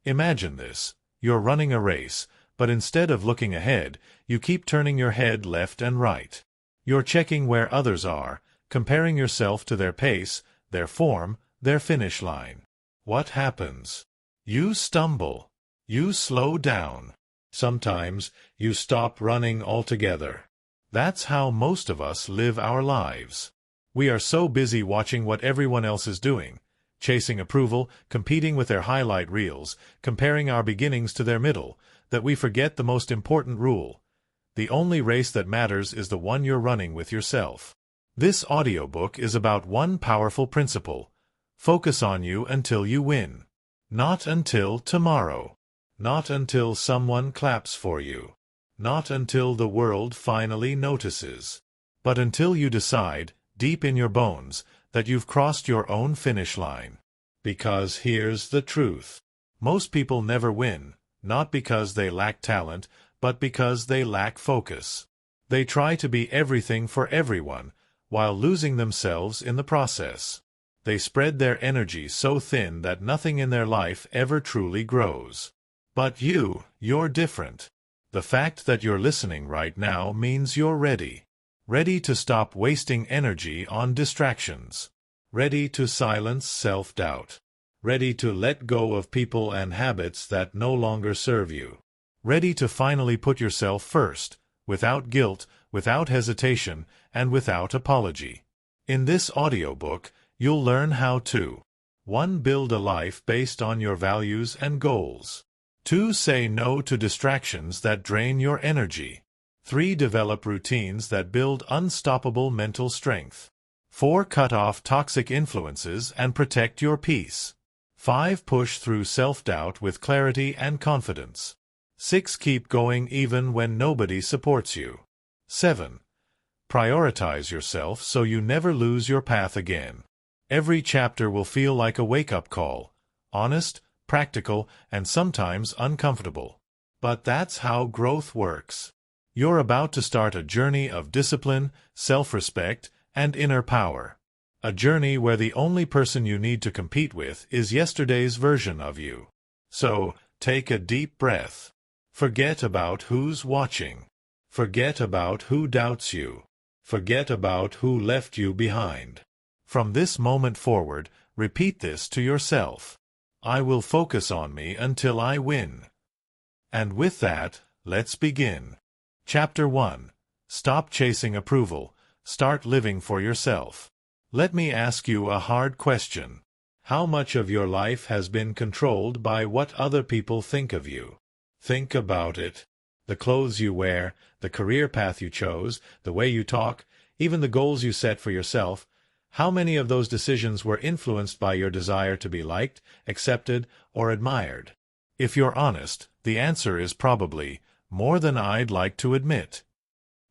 Imagine this. You're running a race, but instead of looking ahead, you keep turning your head left and right. You're checking where others are, comparing yourself to their pace, their form, their finish line. What happens? You stumble. You slow down. Sometimes you stop running altogether. That's how most of us live our lives. We are so busy watching what everyone else is doing, chasing approval, competing with their highlight reels, comparing our beginnings to their middle, that we forget the most important rule. The only race that matters is the one you're running with yourself. This audiobook is about one powerful principle. Focus on you until you win. Not until tomorrow. Not until someone claps for you. Not until the world finally notices. But until you decide, deep in your bones, that you've crossed your own finish line. Because here's the truth. Most people never win, not because they lack talent, but because they lack focus. They try to be everything for everyone, while losing themselves in the process. They spread their energy so thin that nothing in their life ever truly grows. But you're different. The fact that you're listening right now means you're ready. Ready to stop wasting energy on distractions. Ready to silence self-doubt. Ready to let go of people and habits that no longer serve you. Ready to finally put yourself first, without guilt, without hesitation, and without apology. In this audiobook, you'll learn how to 1. Build a life based on your values and goals. 2. Say no to distractions that drain your energy. 3. Develop routines that build unstoppable mental strength. 4. Cut off toxic influences and protect your peace. 5. Push through self-doubt with clarity and confidence. 6. Keep going even when nobody supports you. 7. Prioritize yourself so you never lose your path again. Every chapter will feel like a wake-up call, honest, practical, and sometimes uncomfortable. But that's how growth works. You're about to start a journey of discipline, self-respect, and inner power. A journey where the only person you need to compete with is yesterday's version of you. So, take a deep breath. Forget about who's watching. Forget about who doubts you. Forget about who left you behind. From this moment forward, repeat this to yourself. I will focus on me until I win. And with that, let's begin. Chapter 1. Stop chasing approval. Start living for yourself. Let me ask you a hard question. How much of your life has been controlled by what other people think of you? Think about it. The clothes you wear, the career path you chose, the way you talk, even the goals you set for yourself. How many of those decisions were influenced by your desire to be liked, accepted, or admired? If you're honest, the answer is probably more than I'd like to admit.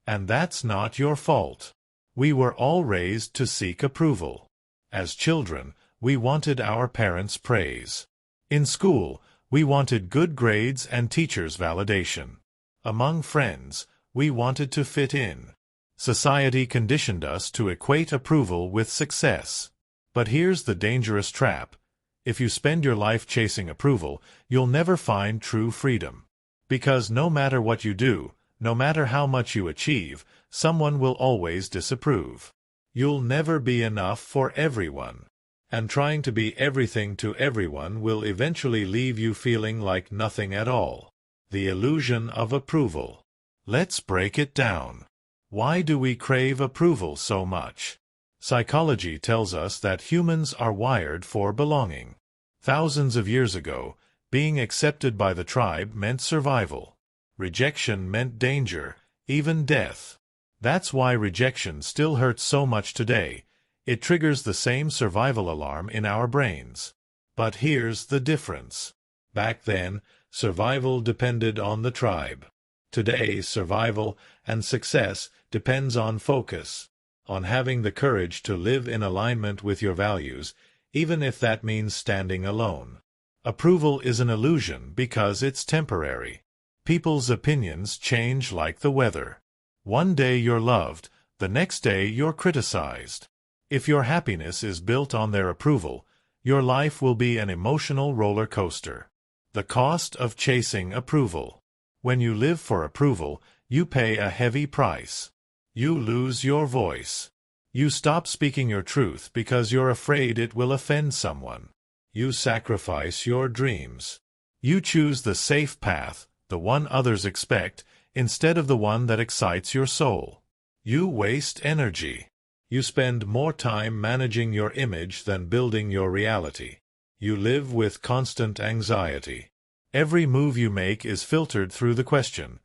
And that's not your fault. We were all raised to seek approval. As children, we wanted our parents' praise. In school, we wanted good grades and teachers' validation. Among friends, we wanted to fit in. Society conditioned us to equate approval with success. But here's the dangerous trap. If you spend your life chasing approval, you'll never find true freedom. Because no matter what you do, no matter how much you achieve, someone will always disapprove. You'll never be enough for everyone. And trying to be everything to everyone will eventually leave you feeling like nothing at all. The illusion of approval. Let's break it down. Why do we crave approval so much? Psychology tells us that humans are wired for belonging. Thousands of years ago, being accepted by the tribe meant survival. Rejection meant danger, even death. That's why rejection still hurts so much today. It triggers the same survival alarm in our brains. But here's the difference. Back then, survival depended on the tribe. Today, survival and success depends on focus, on having the courage to live in alignment with your values, even if that means standing alone. Approval is an illusion because it's temporary. People's opinions change like the weather. One day you're loved, the next day you're criticized. If your happiness is built on their approval, your life will be an emotional roller coaster. The cost of chasing approval. When you live for approval, you pay a heavy price. You lose your voice. You stop speaking your truth because you're afraid it will offend someone. You sacrifice your dreams. You choose the safe path, the one others expect, instead of the one that excites your soul. You waste energy. You spend more time managing your image than building your reality. You live with constant anxiety. Every move you make is filtered through the question,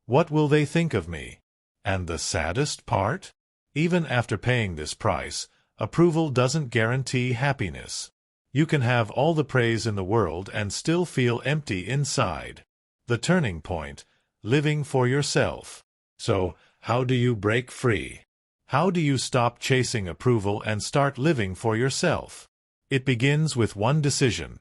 "What will they think of me?" And the saddest part? Even after paying this price, approval doesn't guarantee happiness. You can have all the praise in the world and still feel empty inside. The turning point: living for yourself. So, how do you break free? How do you stop chasing approval and start living for yourself? It begins with one decision.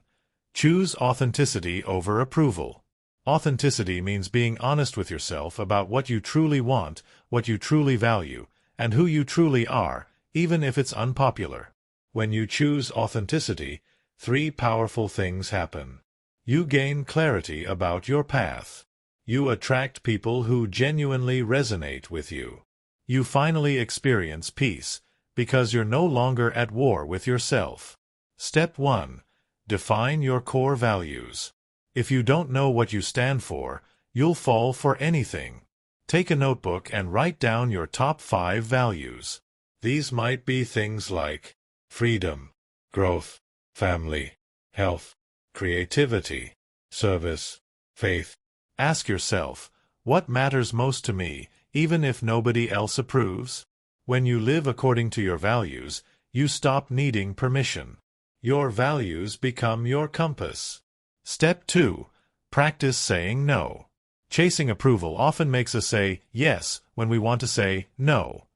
Choose authenticity over approval. Authenticity means being honest with yourself about what you truly want, what you truly value, and who you truly are, even if it's unpopular. When you choose authenticity, 3 powerful things happen. You gain clarity about your path. You attract people who genuinely resonate with you. You finally experience peace, because you're no longer at war with yourself. Step 1. Define your core values. If you don't know what you stand for, you'll fall for anything. Take a notebook and write down your top 5 values. These might be things like freedom, growth, family, health, creativity, service, faith. Ask yourself, what matters most to me, even if nobody else approves? When you live according to your values, you stop needing permission. Your values become your compass. Step 2. Practice saying no. Chasing approval often makes us say yes when we want to say no.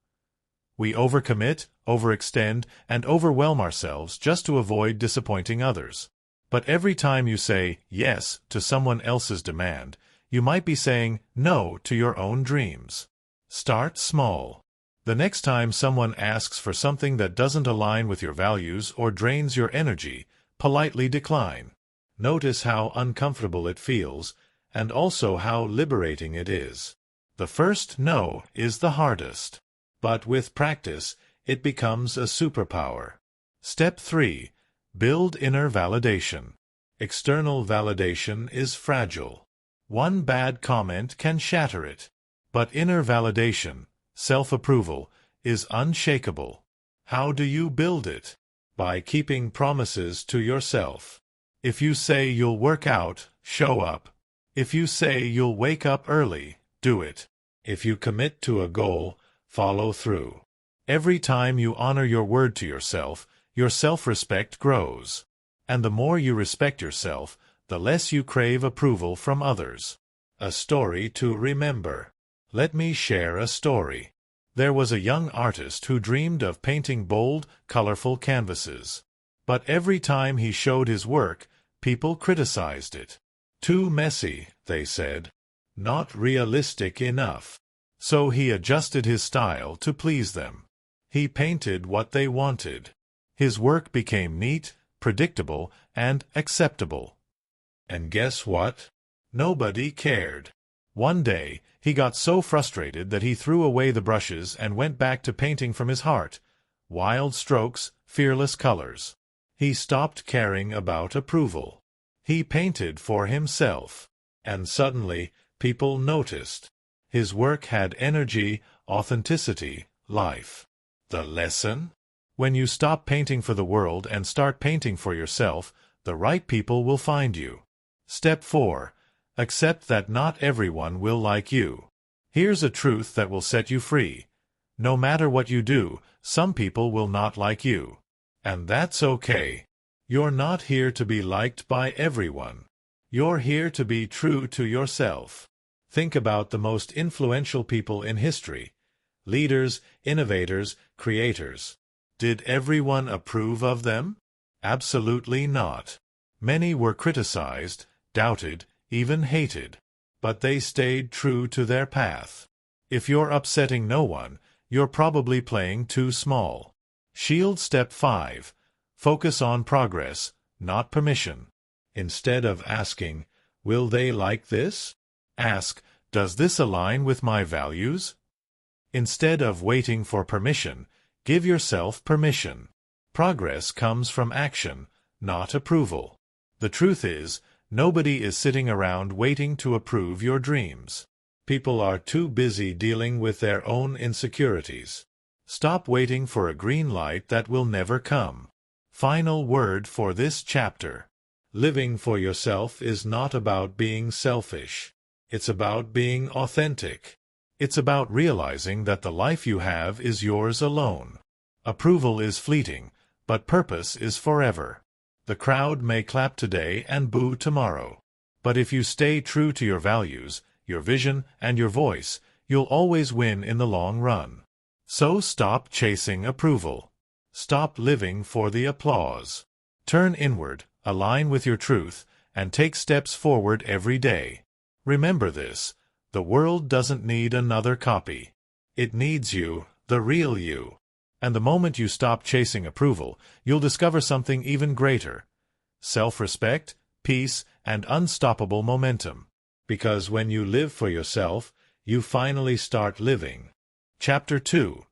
We overcommit, overextend, and overwhelm ourselves just to avoid disappointing others. But every time you say yes to someone else's demand, you might be saying no to your own dreams. Start small. The next time someone asks for something that doesn't align with your values or drains your energy, politely decline. Notice how uncomfortable it feels, and also how liberating it is. The first no is the hardest. But with practice, it becomes a superpower. Step 3. Build inner validation. External validation is fragile. One bad comment can shatter it. But inner validation, self-approval, is unshakable. How do you build it? By keeping promises to yourself. If you say you'll work out, show up. If you say you'll wake up early, do it. If you commit to a goal, follow through. Every time you honor your word to yourself, your self-respect grows. And the more you respect yourself, the less you crave approval from others. A story to remember. Let me share a story. There was a young artist who dreamed of painting bold, colorful canvases. But every time he showed his work, people criticized it. Too messy, they said. Not realistic enough. So he adjusted his style to please them. He painted what they wanted. His work became neat, predictable, and acceptable. And guess what? Nobody cared. One day, he got so frustrated that he threw away the brushes and went back to painting from his heart. Wild strokes, fearless colors. He stopped caring about approval. He painted for himself. And suddenly, people noticed. His work had energy, authenticity, life. The lesson? When you stop painting for the world and start painting for yourself, the right people will find you. Step 4. Accept that not everyone will like you. Here's a truth that will set you free. No matter what you do, some people will not like you. And that's okay. You're not here to be liked by everyone. You're here to be true to yourself. Think about the most influential people in history. Leaders, innovators, creators. Did everyone approve of them? Absolutely not. Many were criticized, doubted, even hated. But they stayed true to their path. If you're upsetting no one, you're probably playing too small. Shield Step 5. Focus on progress, not permission. Instead of asking, "Will they like this?" ask, "Does this align with my values?" Instead of waiting for permission, give yourself permission. Progress comes from action, not approval. The truth is, nobody is sitting around waiting to approve your dreams. People are too busy dealing with their own insecurities. Stop waiting for a green light that will never come. Final word for this chapter. Living for yourself is not about being selfish. It's about being authentic. It's about realizing that the life you have is yours alone. Approval is fleeting, but purpose is forever. The crowd may clap today and boo tomorrow. But if you stay true to your values, your vision, and your voice, you'll always win in the long run. So stop chasing approval. Stop living for the applause. Turn inward, align with your truth, and take steps forward every day. Remember this: the world doesn't need another copy. It needs you, the real you. And the moment you stop chasing approval, you'll discover something even greater: self-respect, peace, and unstoppable momentum. Because when you live for yourself, you finally start living. Chapter 2.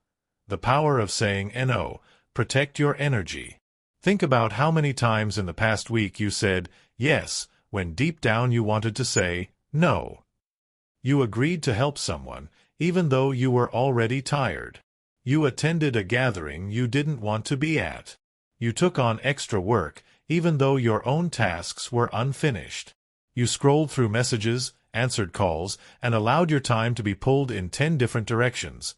The Power of Saying No. Protect your energy. Think about how many times in the past week you said yes when deep down you wanted to say no. You agreed to help someone, even though you were already tired. You attended a gathering you didn't want to be at. You took on extra work, even though your own tasks were unfinished. You scrolled through messages, answered calls, and allowed your time to be pulled in 10 different directions.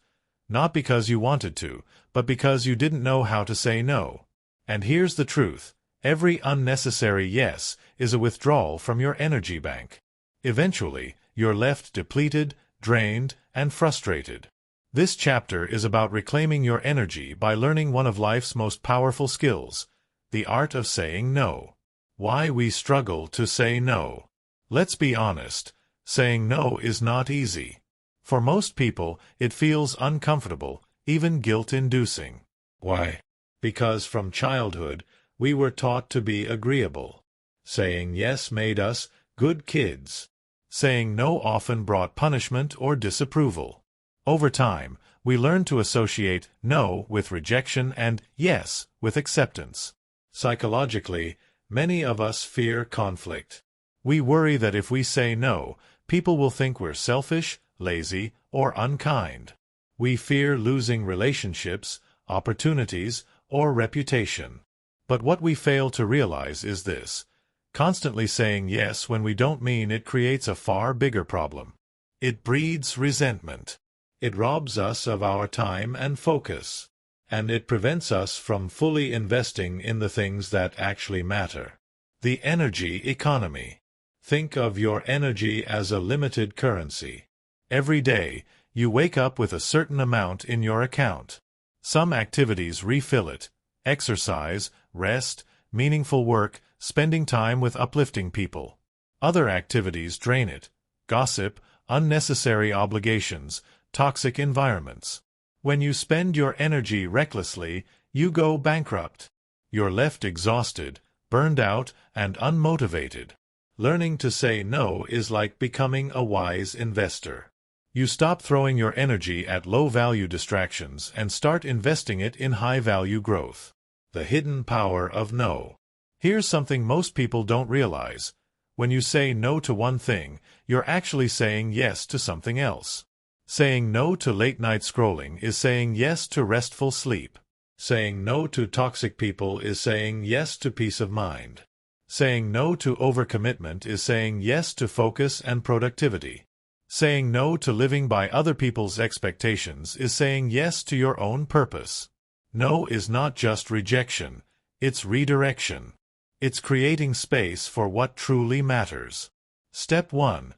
Not because you wanted to, but because you didn't know how to say no. And here's the truth: every unnecessary yes is a withdrawal from your energy bank. Eventually, you're left depleted, drained, and frustrated. This chapter is about reclaiming your energy by learning one of life's most powerful skills: the art of saying no. Why we struggle to say no. Let's be honest, saying no is not easy. For most people, it feels uncomfortable, even guilt-inducing. Why? Because from childhood, we were taught to be agreeable. Saying yes made us good kids. Saying no often brought punishment or disapproval. Over time, we learn to associate no with rejection and yes with acceptance. Psychologically, many of us fear conflict. We worry that if we say no, people will think we're selfish, lazy, or unkind. We fear losing relationships, opportunities, or reputation. But what we fail to realize is this: constantly saying yes when we don't mean it creates a far bigger problem. It breeds resentment. It robs us of our time and focus. And it prevents us from fully investing in the things that actually matter. The energy economy. Think of your energy as a limited currency. Every day, you wake up with a certain amount in your account. Some activities refill it: exercise, rest, meaningful work, spending time with uplifting people. Other activities drain it: gossip, unnecessary obligations, toxic environments. When you spend your energy recklessly, you go bankrupt. You're left exhausted, burned out, and unmotivated. Learning to say no is like becoming a wise investor. You stop throwing your energy at low-value distractions and start investing it in high-value growth. The hidden power of no. Here's something most people don't realize. When you say no to one thing, you're actually saying yes to something else. Saying no to late-night scrolling is saying yes to restful sleep. Saying no to toxic people is saying yes to peace of mind. Saying no to overcommitment is saying yes to focus and productivity. Saying no to living by other people's expectations is saying yes to your own purpose. No is not just rejection, it's redirection. It's creating space for what truly matters. Step 1.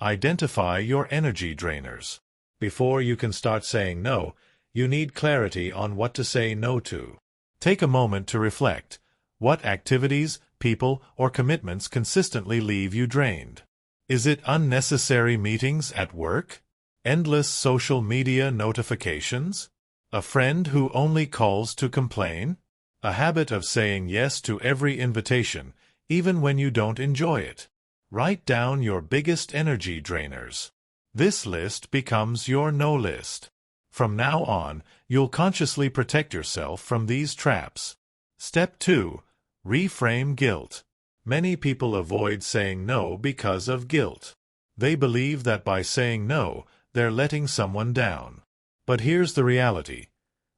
Identify your energy drainers. Before you can start saying no, you need clarity on what to say no to. Take a moment to reflect. What activities, people, or commitments consistently leave you drained? Is it unnecessary meetings at work? Endless social media notifications? A friend who only calls to complain? A habit of saying yes to every invitation, even when you don't enjoy it. Write down your biggest energy drainers. This list becomes your no list. From now on, you'll consciously protect yourself from these traps. Step 2. Reframe guilt. Many people avoid saying no because of guilt. They believe that by saying no, they're letting someone down. But here's the reality.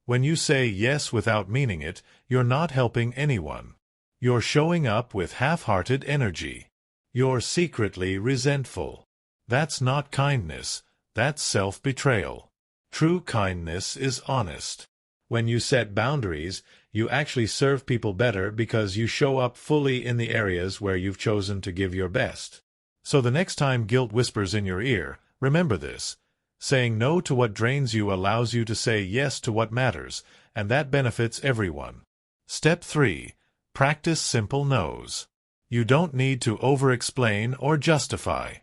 When you say yes without meaning it, you're not helping anyone. You're showing up with half-hearted energy. You're secretly resentful. That's not kindness, that's self-betrayal. True kindness is honest. When you set boundaries, you actually serve people better because you show up fully in the areas where you've chosen to give your best. So the next time guilt whispers in your ear, remember this. Saying no to what drains you allows you to say yes to what matters, and that benefits everyone. Step 3. Practice simple no's. You don't need to over-explain or justify.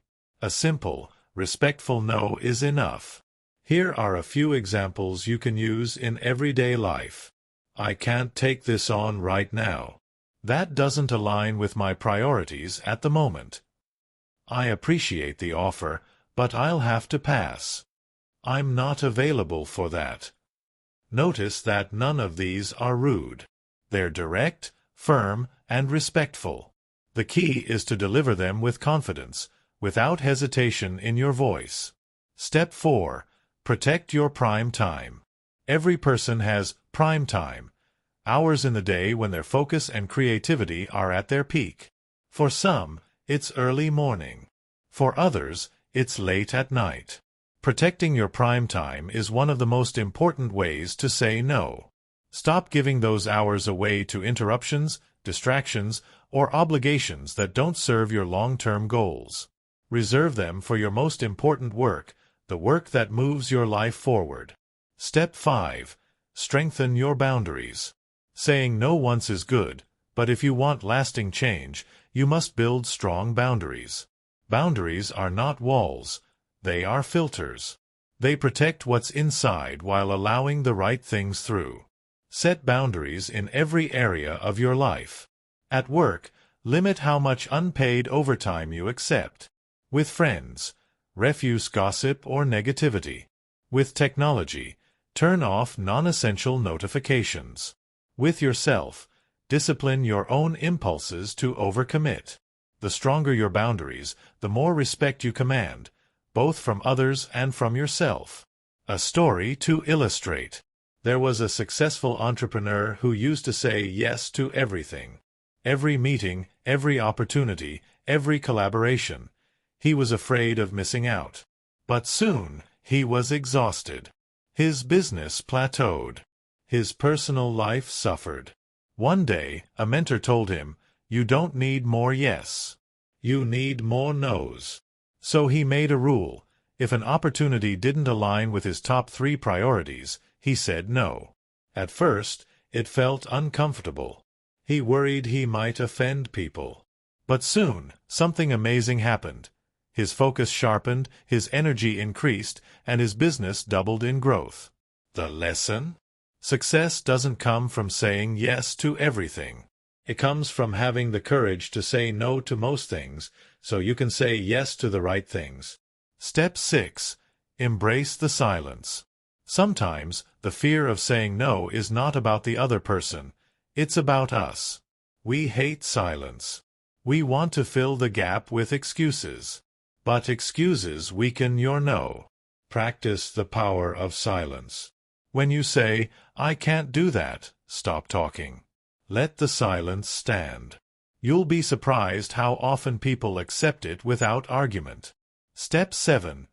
A simple, respectful no is enough. Here are a few examples you can use in everyday life. I can't take this on right now. That doesn't align with my priorities at the moment. I appreciate the offer, but I'll have to pass. I'm not available for that. Notice that none of these are rude. They're direct, firm, and respectful. The key is to deliver them with confidence, without hesitation in your voice. Step 4. Protect your prime time. Every person has prime time, hours in the day when their focus and creativity are at their peak. For some, it's early morning. For others, it's late at night. Protecting your prime time is one of the most important ways to say no. Stop giving those hours away to interruptions, distractions, or obligations that don't serve your long-term goals. Reserve them for your most important work, the work that moves your life forward. Step 5. Strengthen your boundaries. Saying no once is good, but if you want lasting change, you must build strong boundaries. Boundaries are not walls. They are filters. They protect what's inside while allowing the right things through. Set boundaries in every area of your life. At work, limit how much unpaid overtime you accept. With friends, refuse gossip or negativity. With technology, turn off non-essential notifications. With yourself, discipline your own impulses to overcommit. The stronger your boundaries, the more respect you command, both from others and from yourself. A story to illustrate. There was a successful entrepreneur who used to say yes to everything. Every meeting, every opportunity, every collaboration. He was afraid of missing out. But soon, he was exhausted. His business plateaued. His personal life suffered. One day, a mentor told him, "You don't need more yes. You need more no's." So he made a rule. If an opportunity didn't align with his top 3 priorities, he said no. At first, it felt uncomfortable. He worried he might offend people. But soon, something amazing happened. His focus sharpened, his energy increased, and his business doubled in growth. The lesson? Success doesn't come from saying yes to everything. It comes from having the courage to say no to most things, so you can say yes to the right things. Step 6. Embrace the silence. Sometimes, the fear of saying no is not about the other person. It's about us. We hate silence. We want to fill the gap with excuses. But excuses weaken your no. Practice the power of silence. When you say, "I can't do that," stop talking. Let the silence stand. You'll be surprised how often people accept it without argument. Step 7.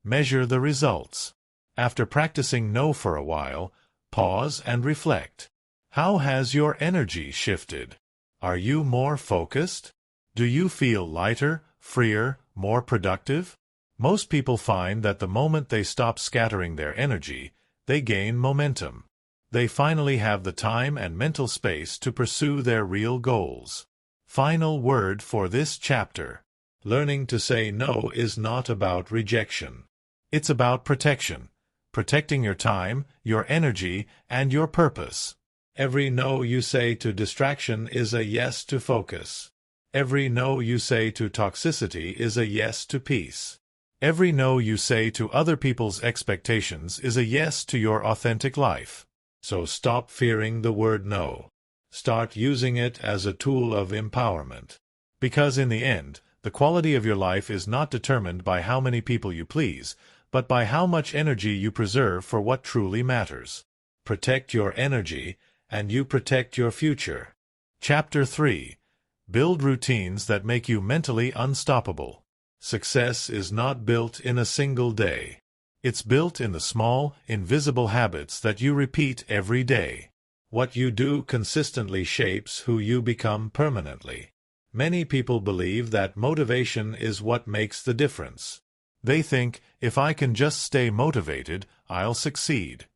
Measure the results. After practicing no for a while, pause and reflect. How has your energy shifted? Are you more focused? Do you feel lighter, freer, more productive? Most people find that the moment they stop scattering their energy, they gain momentum. They finally have the time and mental space to pursue their real goals. Final word for this chapter. Learning to say no is not about rejection. It's about protection. Protecting your time, your energy, and your purpose. Every no you say to distraction is a yes to focus. Every no you say to toxicity is a yes to peace. Every no you say to other people's expectations is a yes to your authentic life. So stop fearing the word no. Start using it as a tool of empowerment. Because in the end, the quality of your life is not determined by how many people you please, but by how much energy you preserve for what truly matters. Protect your energy, and you protect your future. Chapter 3. Build routines that make you mentally unstoppable. Success is not built in a single day. It's built in the small, invisible habits that you repeat every day. What you do consistently shapes who you become permanently. Many people believe that motivation is what makes the difference. They think, if I can just stay motivated, I'll succeed.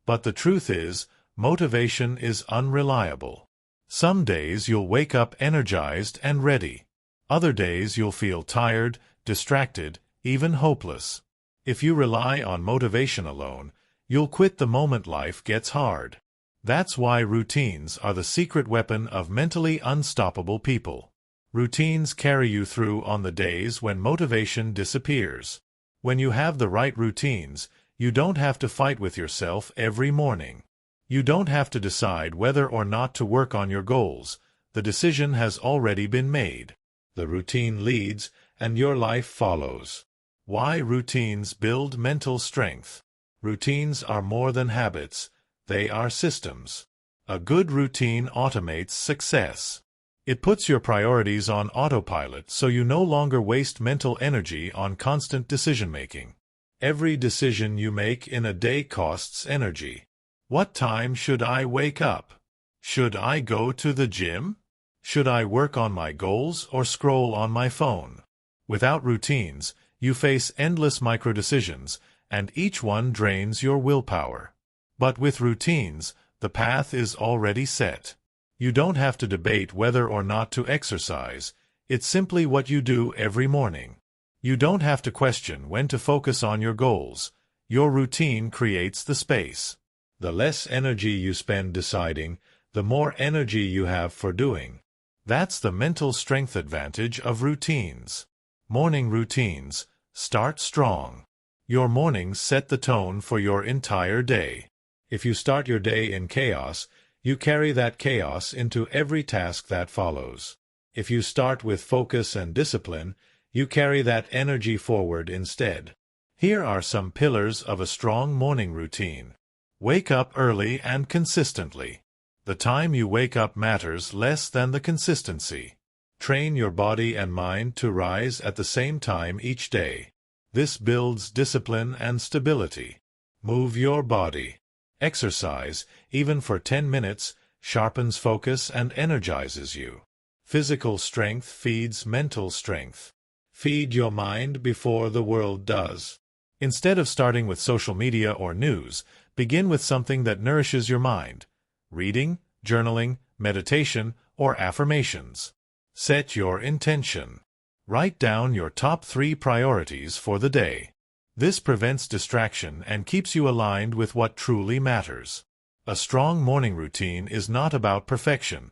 But the truth is, motivation is unreliable. Some days you'll wake up energized and ready. Other days you'll feel tired, distracted, even hopeless. If you rely on motivation alone, you'll quit the moment life gets hard. That's why routines are the secret weapon of mentally unstoppable people. Routines carry you through on the days when motivation disappears. When you have the right routines, you don't have to fight with yourself every morning. You don't have to decide whether or not to work on your goals. The decision has already been made. The routine leads, and your life follows. Why routines build mental strength? Routines are more than habits. They are systems. A good routine automates success. It puts your priorities on autopilot so you no longer waste mental energy on constant decision-making. Every decision you make in a day costs energy. What time should I wake up? Should I go to the gym? Should I work on my goals or scroll on my phone? Without routines, you face endless micro-decisions, and each one drains your willpower. But with routines, the path is already set. You don't have to debate whether or not to exercise. It's simply what you do every morning. You don't have to question when to focus on your goals. Your routine creates the space. The less energy you spend deciding, the more energy you have for doing. That's the mental strength advantage of routines. Morning routines. Start strong. Your mornings set the tone for your entire day. If you start your day in chaos, you carry that chaos into every task that follows. If you start with focus and discipline, you carry that energy forward instead. Here are some pillars of a strong morning routine. Wake up early and consistently. The time you wake up matters less than the consistency. Train your body and mind to rise at the same time each day. This builds discipline and stability. Move your body. Exercise, even for 10 minutes, sharpens focus and energizes you. Physical strength feeds mental strength. Feed your mind before the world does. Instead of starting with social media or news, begin with something that nourishes your mind. Reading, journaling, meditation, or affirmations. Set your intention. Write down your top 3 priorities for the day. This prevents distraction and keeps you aligned with what truly matters. A strong morning routine is not about perfection.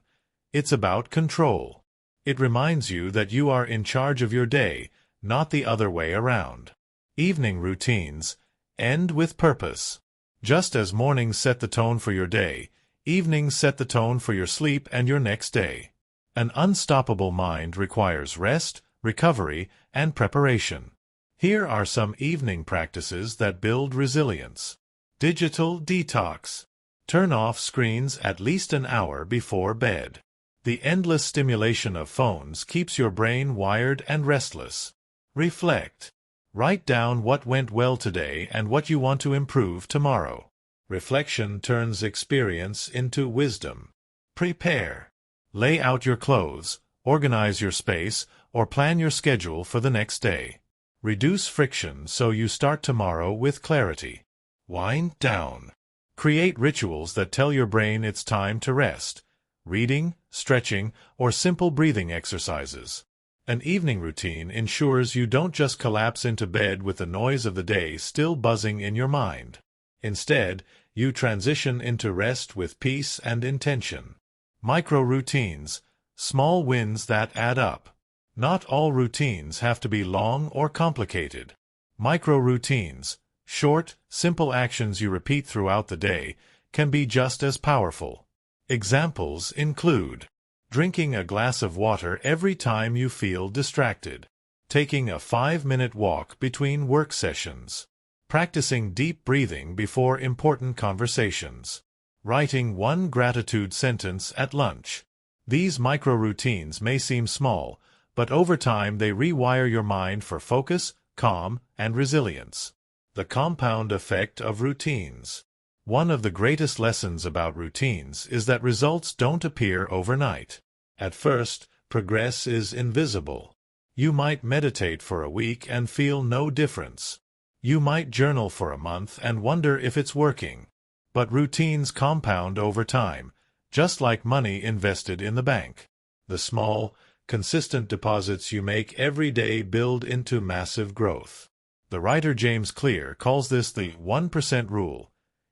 It's about control. It reminds you that you are in charge of your day, not the other way around. Evening routines. End with purpose. Just as mornings set the tone for your day, evenings set the tone for your sleep and your next day. An unstoppable mind requires rest, recovery, and preparation. Here are some evening practices that build resilience. Digital detox. Turn off screens at least an hour before bed. The endless stimulation of phones keeps your brain wired and restless. Reflect. Write down what went well today and what you want to improve tomorrow. Reflection turns experience into wisdom. Prepare. Lay out your clothes, organize your space, or plan your schedule for the next day. Reduce friction so you start tomorrow with clarity. Wind down. Create rituals that tell your brain it's time to rest. Reading, stretching, or simple breathing exercises. An evening routine ensures you don't just collapse into bed with the noise of the day still buzzing in your mind. Instead, you transition into rest with peace and intention. Micro routines. Small wins that add up. Not all routines have to be long or complicated. Micro-routines, short, simple actions you repeat throughout the day, can be just as powerful. Examples include drinking a glass of water every time you feel distracted, taking a 5-minute walk between work sessions, practicing deep breathing before important conversations, writing one gratitude sentence at lunch. These micro-routines may seem small, but over time they rewire your mind for focus, calm, and resilience. The compound effect of routines. One of the greatest lessons about routines is that results don't appear overnight. At first, progress is invisible. You might meditate for a week and feel no difference. You might journal for a month and wonder if it's working. But routines compound over time, just like money invested in the bank. The small, consistent deposits you make every day build into massive growth. The writer James Clear calls this the 1% rule.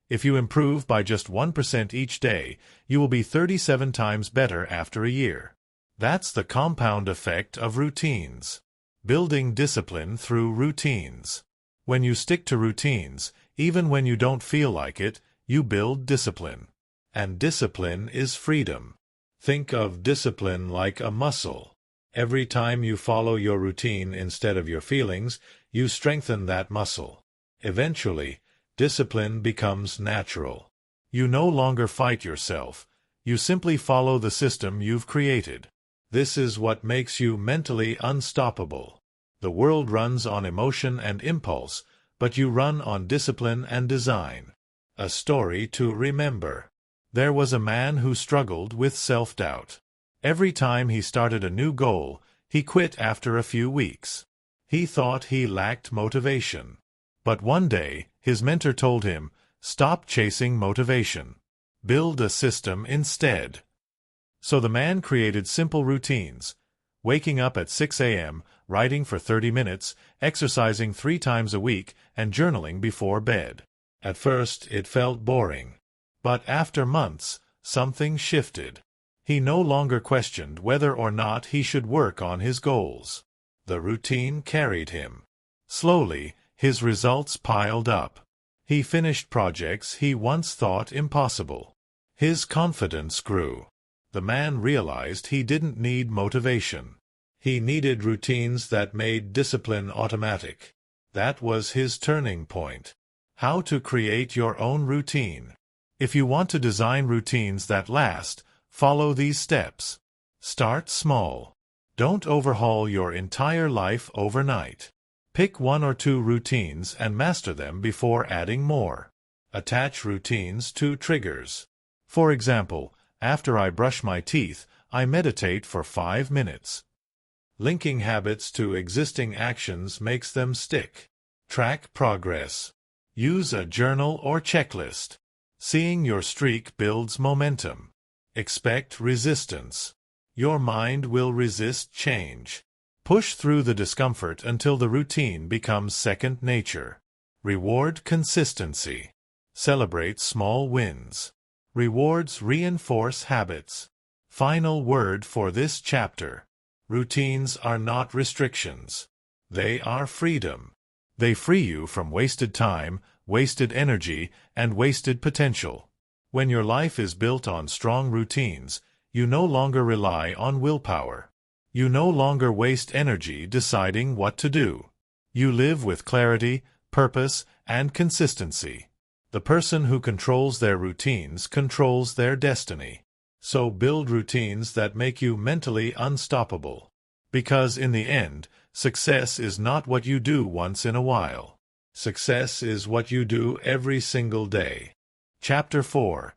If you improve by just 1% each day, you will be 37 times better after a year. That's the compound effect of routines. Building discipline through routines. When you stick to routines, even when you don't feel like it, you build discipline. And discipline is freedom. Think of discipline like a muscle. Every time you follow your routine instead of your feelings, you strengthen that muscle. Eventually, discipline becomes natural. You no longer fight yourself. You simply follow the system you've created. This is what makes you mentally unstoppable. The world runs on emotion and impulse, but you run on discipline and design. A story to remember. There was a man who struggled with self-doubt. Every time he started a new goal, he quit after a few weeks. He thought he lacked motivation. But one day, his mentor told him, "Stop chasing motivation. Build a system instead." So the man created simple routines: waking up at 6 a.m., writing for 30 minutes, exercising 3 times a week, and journaling before bed. At first, it felt boring. But after months, something shifted. He no longer questioned whether or not he should work on his goals. The routine carried him. Slowly, his results piled up. He finished projects he once thought impossible. His confidence grew. The man realized he didn't need motivation. He needed routines that made discipline automatic. That was his turning point. How to create your own routine. If you want to design routines that last, follow these steps. Start small. Don't overhaul your entire life overnight. Pick 1 or 2 routines and master them before adding more. Attach routines to triggers. For example, after I brush my teeth, I meditate for 5 minutes. Linking habits to existing actions makes them stick. Track progress. Use a journal or checklist. Seeing your streak builds momentum. Expect resistance. Your mind will resist change. Push through the discomfort until the routine becomes second nature. Reward consistency. Celebrate small wins. Rewards reinforce habits. Final word for this chapter. Routines are not restrictions. They are freedom. They free you from wasted time, wasted energy, and wasted potential. When your life is built on strong routines, you no longer rely on willpower. You no longer waste energy deciding what to do. You live with clarity, purpose, and consistency. The person who controls their routines controls their destiny. So build routines that make you mentally unstoppable. Because in the end, success is not what you do once in a while. Success is what you do every single day. Chapter 4.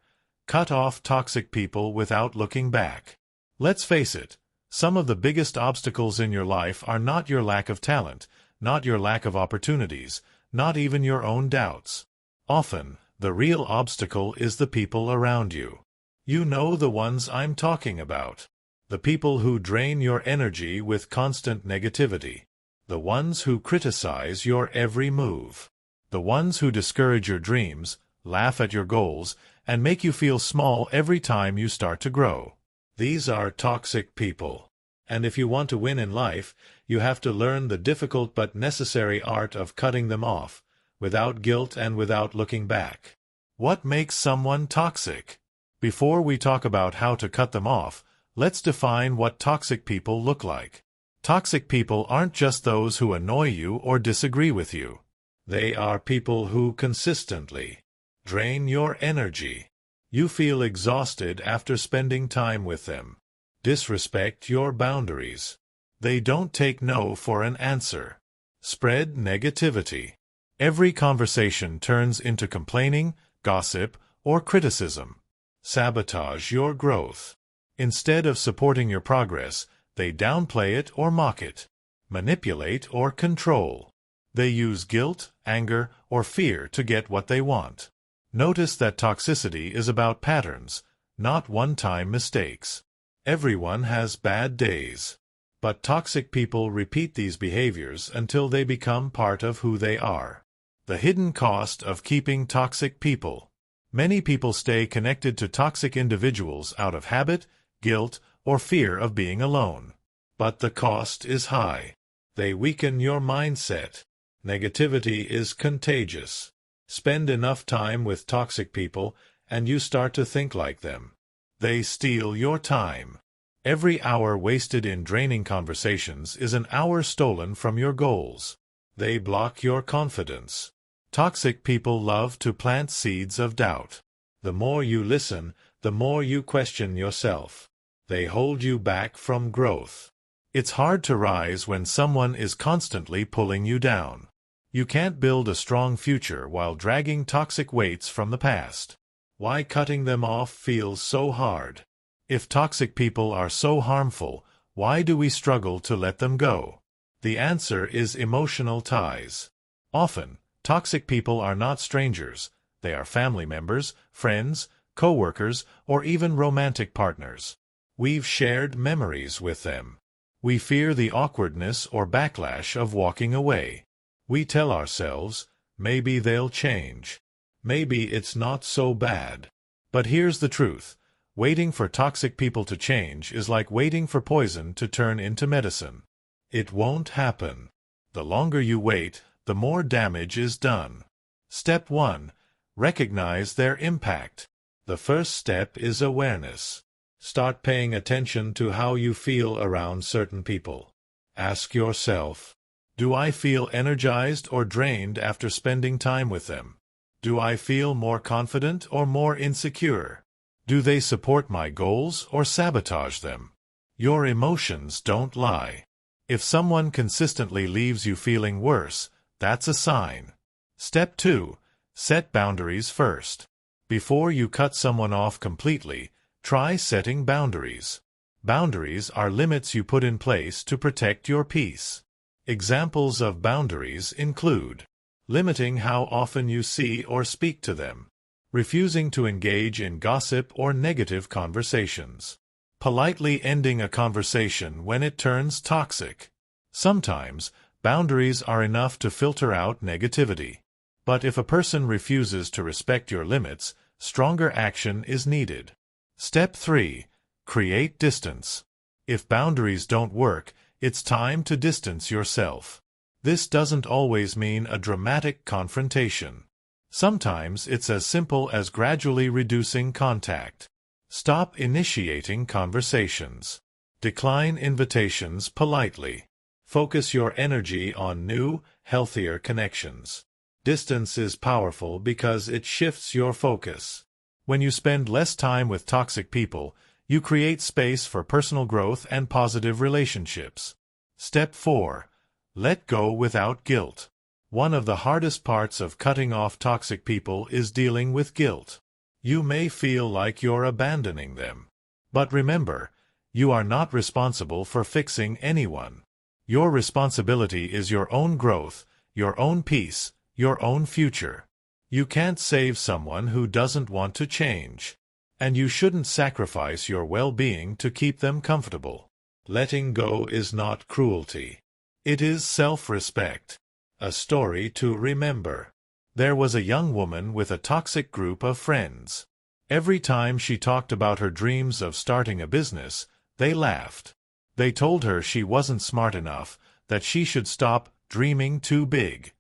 Cut off toxic people without looking back. Let's face it, some of the biggest obstacles in your life are not your lack of talent, not your lack of opportunities, not even your own doubts. Often, the real obstacle is the people around you. You know the ones I'm talking about. The people who drain your energy with constant negativity. The ones who criticize your every move. The ones who discourage your dreams, laugh at your goals, and make you feel small every time you start to grow. These are toxic people. And if you want to win in life, you have to learn the difficult but necessary art of cutting them off, without guilt and without looking back. What makes someone toxic? Before we talk about how to cut them off, let's define what toxic people look like. Toxic people aren't just those who annoy you or disagree with you. They are people who consistently drain your energy. You feel exhausted after spending time with them. Disrespect your boundaries. They don't take no for an answer. Spread negativity. Every conversation turns into complaining, gossip, or criticism. Sabotage your growth. Instead of supporting your progress, they downplay it or mock it, manipulate or control. They use guilt, anger, or fear to get what they want. Notice that toxicity is about patterns, not one-time mistakes. Everyone has bad days. But toxic people repeat these behaviors until they become part of who they are. The hidden cost of keeping toxic people. Many people stay connected to toxic individuals out of habit, guilt, or fear of being alone. But the cost is high. They weaken your mindset. Negativity is contagious. Spend enough time with toxic people, and you start to think like them. They steal your time. Every hour wasted in draining conversations is an hour stolen from your goals. They block your confidence. Toxic people love to plant seeds of doubt. The more you listen, the more you question yourself. They hold you back from growth. It's hard to rise when someone is constantly pulling you down. You can't build a strong future while dragging toxic weights from the past. Why cutting them off feels so hard? If toxic people are so harmful, why do we struggle to let them go? The answer is emotional ties. Often, toxic people are not strangers. They are family members, friends, co-workers, or even romantic partners. We've shared memories with them. We fear the awkwardness or backlash of walking away. We tell ourselves, maybe they'll change. Maybe it's not so bad. But here's the truth. Waiting for toxic people to change is like waiting for poison to turn into medicine. It won't happen. The longer you wait, the more damage is done. Step 1. Recognize their impact. The first step is awareness. Start paying attention to how you feel around certain people. Ask yourself, do I feel energized or drained after spending time with them? Do I feel more confident or more insecure? Do they support my goals or sabotage them? Your emotions don't lie. If someone consistently leaves you feeling worse, that's a sign. Step 2. Set boundaries first. Before you cut someone off completely, try setting boundaries. Boundaries are limits you put in place to protect your peace. Examples of boundaries include limiting how often you see or speak to them, refusing to engage in gossip or negative conversations, politely ending a conversation when it turns toxic. Sometimes, boundaries are enough to filter out negativity. But if a person refuses to respect your limits, stronger action is needed. Step 3. Create distance. If boundaries don't work, it's time to distance yourself. This doesn't always mean a dramatic confrontation. Sometimes it's as simple as gradually reducing contact. Stop initiating conversations. Decline invitations politely. Focus your energy on new, healthier connections. Distance is powerful because it shifts your focus. When you spend less time with toxic people, you create space for personal growth and positive relationships. Step 4. Let go without guilt. One of the hardest parts of cutting off toxic people is dealing with guilt. You may feel like you're abandoning them. But remember, you are not responsible for fixing anyone. Your responsibility is your own growth, your own peace, your own future. You can't save someone who doesn't want to change. And you shouldn't sacrifice your well-being to keep them comfortable. Letting go is not cruelty. It is self-respect. A story to remember. There was a young woman with a toxic group of friends. Every time she talked about her dreams of starting a business, they laughed. They told her she wasn't smart enough, that she should stop dreaming too big.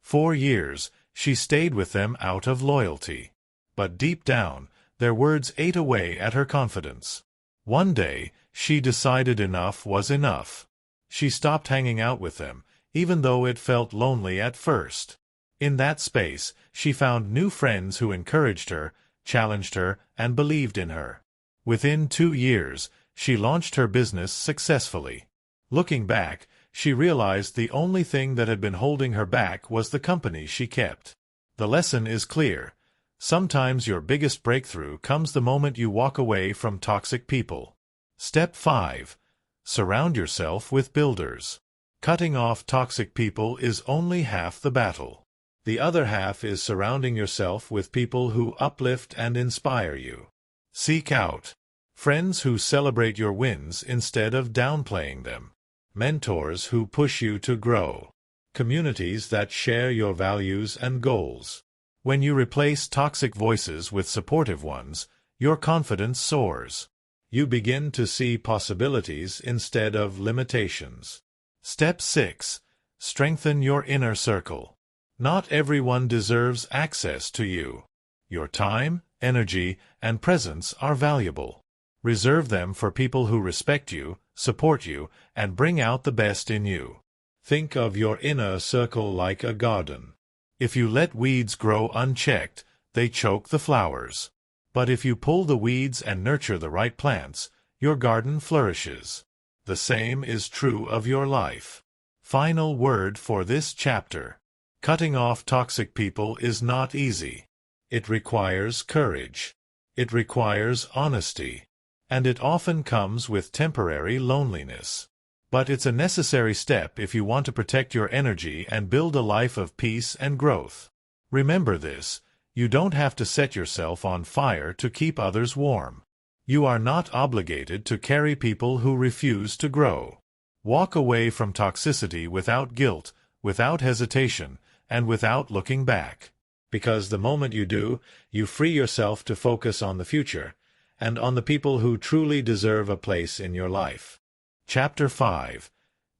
4 years, she stayed with them out of loyalty. But deep down, their words ate away at her confidence. One day, she decided enough was enough. She stopped hanging out with them, even though it felt lonely at first. In that space, she found new friends who encouraged her, challenged her, and believed in her. Within 2 years, she launched her business successfully. Looking back, she realized the only thing that had been holding her back was the company she kept. The lesson is clear. Sometimes your biggest breakthrough comes the moment you walk away from toxic people. Step 5. Surround yourself with builders. Cutting off toxic people is only half the battle. The other half is surrounding yourself with people who uplift and inspire you. Seek out friends who celebrate your wins instead of downplaying them. Mentors who push you to grow. Communities that share your values and goals. When you replace toxic voices with supportive ones, your confidence soars. You begin to see possibilities instead of limitations. Step 6. Strengthen your inner circle. Not everyone deserves access to you. Your time, energy, and presence are valuable. Reserve them for people who respect you, support you, and bring out the best in you. Think of your inner circle like a garden. If you let weeds grow unchecked, they choke the flowers. But if you pull the weeds and nurture the right plants, your garden flourishes. The same is true of your life. Final word for this chapter. Cutting off toxic people is not easy. It requires courage. It requires honesty. And it often comes with temporary loneliness. But it's a necessary step if you want to protect your energy and build a life of peace and growth. Remember this, you don't have to set yourself on fire to keep others warm. You are not obligated to carry people who refuse to grow. Walk away from toxicity without guilt, without hesitation, and without looking back. Because the moment you do, you free yourself to focus on the future, and on the people who truly deserve a place in your life. Chapter 5.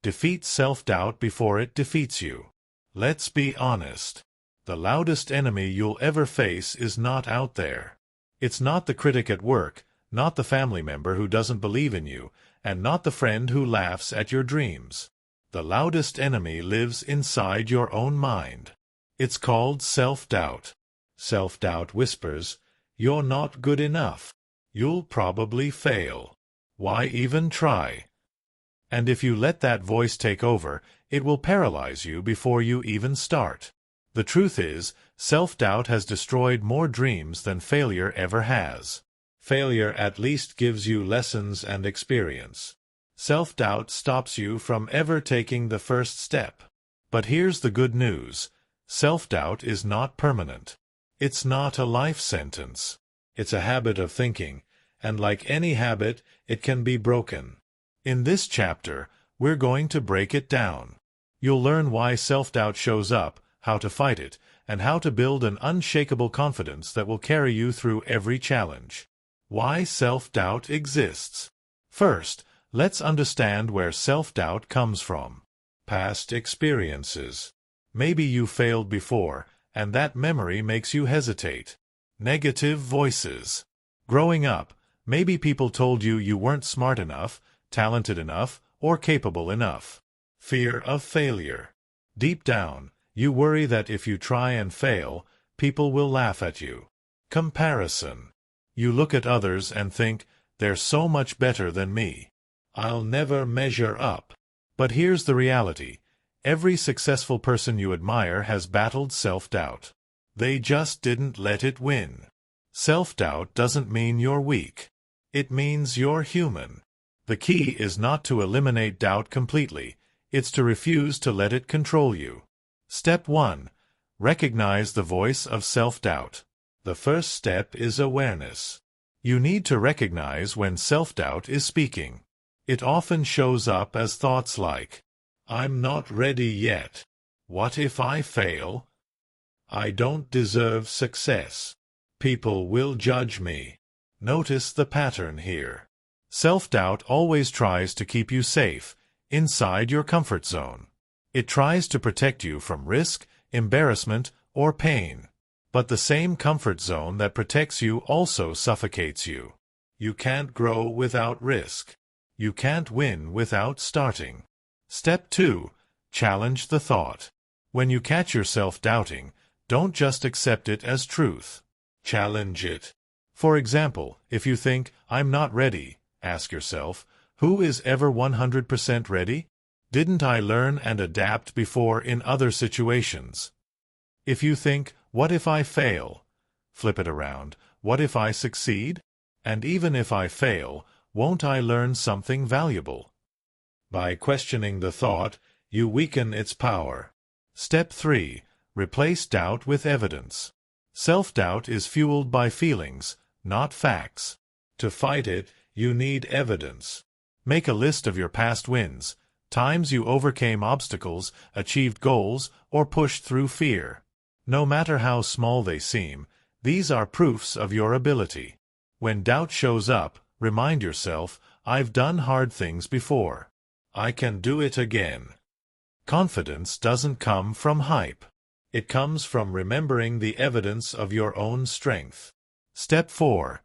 Defeat self-doubt before it defeats you. Let's be honest. The loudest enemy you'll ever face is not out there. It's not the critic at work, not the family member who doesn't believe in you, and not the friend who laughs at your dreams. The loudest enemy lives inside your own mind. It's called self-doubt. Self-doubt whispers, "You're not good enough. You'll probably fail. Why even try?" And if you let that voice take over, it will paralyze you before you even start. The truth is, self-doubt has destroyed more dreams than failure ever has. Failure at least gives you lessons and experience. Self-doubt stops you from ever taking the first step. But here's the good news. Self-doubt is not permanent. It's not a life sentence. It's a habit of thinking, and like any habit, it can be broken. In this chapter, we're going to break it down. You'll learn why self-doubt shows up, how to fight it, and how to build an unshakable confidence that will carry you through every challenge. Why self-doubt exists. First, let's understand where self-doubt comes from. Past experiences. Maybe you failed before, and that memory makes you hesitate. Negative voices. Growing up, maybe people told you you weren't smart enough, talented enough, or capable enough. Fear of failure. Deep down, you worry that if you try and fail, people will laugh at you. Comparison. You look at others and think, "They're so much better than me. I'll never measure up." But here's the reality. Every successful person you admire has battled self-doubt. They just didn't let it win. Self-doubt doesn't mean you're weak. It means you're human. The key is not to eliminate doubt completely. It's to refuse to let it control you. Step 1. Recognize the voice of self-doubt. The first step is awareness. You need to recognize when self-doubt is speaking. It often shows up as thoughts like, "I'm not ready yet. What if I fail? I don't deserve success." People will judge me. Notice the pattern here. Self-doubt always tries to keep you safe, inside your comfort zone. It tries to protect you from risk, embarrassment, or pain. But the same comfort zone that protects you also suffocates you. You can't grow without risk. You can't win without starting. Step 2. Challenge the thought. When you catch yourself doubting, don't just accept it as truth. Challenge it. For example, if you think, "I'm not ready," ask yourself, who is ever 100% ready? Didn't I learn and adapt before in other situations? If you think, "What if I fail?" flip it around. What if I succeed? And even if I fail, won't I learn something valuable? By questioning the thought, you weaken its power. Step 3. Replace doubt with evidence. Self-doubt is fueled by feelings, not facts. To fight it, you need evidence. Make a list of your past wins, times you overcame obstacles, achieved goals, or pushed through fear. No matter how small they seem, these are proofs of your ability. When doubt shows up, remind yourself, "I've done hard things before. I can do it again." Confidence doesn't come from hype. It comes from remembering the evidence of your own strength. Step 4.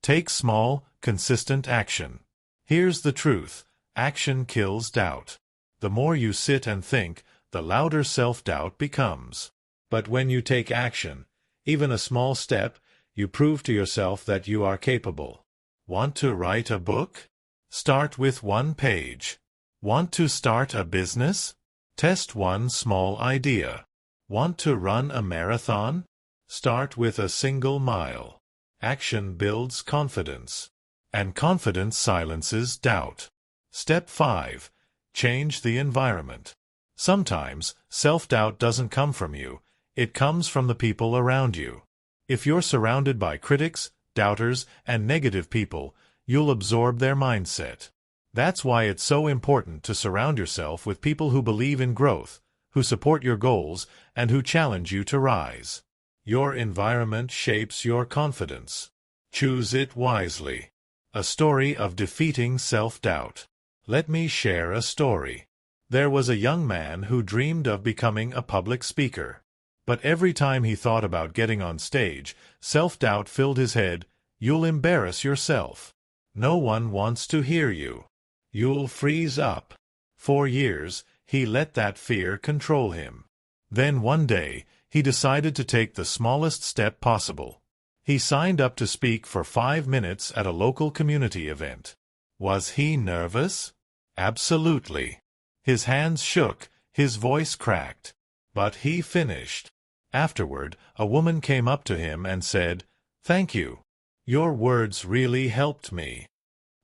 Take small, consistent action. Here's the truth. Action kills doubt. The more you sit and think, the louder self-doubt becomes. But when you take action, even a small step, you prove to yourself that you are capable. Want to write a book? Start with 1 page. Want to start a business? Test one small idea. Want to run a marathon? Start with a single mile. Action builds confidence. And confidence silences doubt. Step 5. Change the environment. Sometimes, self-doubt doesn't come from you. It comes from the people around you. If you're surrounded by critics, doubters, and negative people, you'll absorb their mindset. That's why it's so important to surround yourself with people who believe in growth, who support your goals, and who challenge you to rise. Your environment shapes your confidence. Choose it wisely. A story of defeating self-doubt. Let me share a story. There was a young man who dreamed of becoming a public speaker. But every time he thought about getting on stage, self-doubt filled his head. You'll embarrass yourself. No one wants to hear you. You'll freeze up. For years, he let that fear control him. Then one day, he decided to take the smallest step possible. He signed up to speak for 5 minutes at a local community event. Was he nervous? Absolutely. His hands shook, his voice cracked. But he finished. Afterward, a woman came up to him and said, "Thank you. Your words really helped me."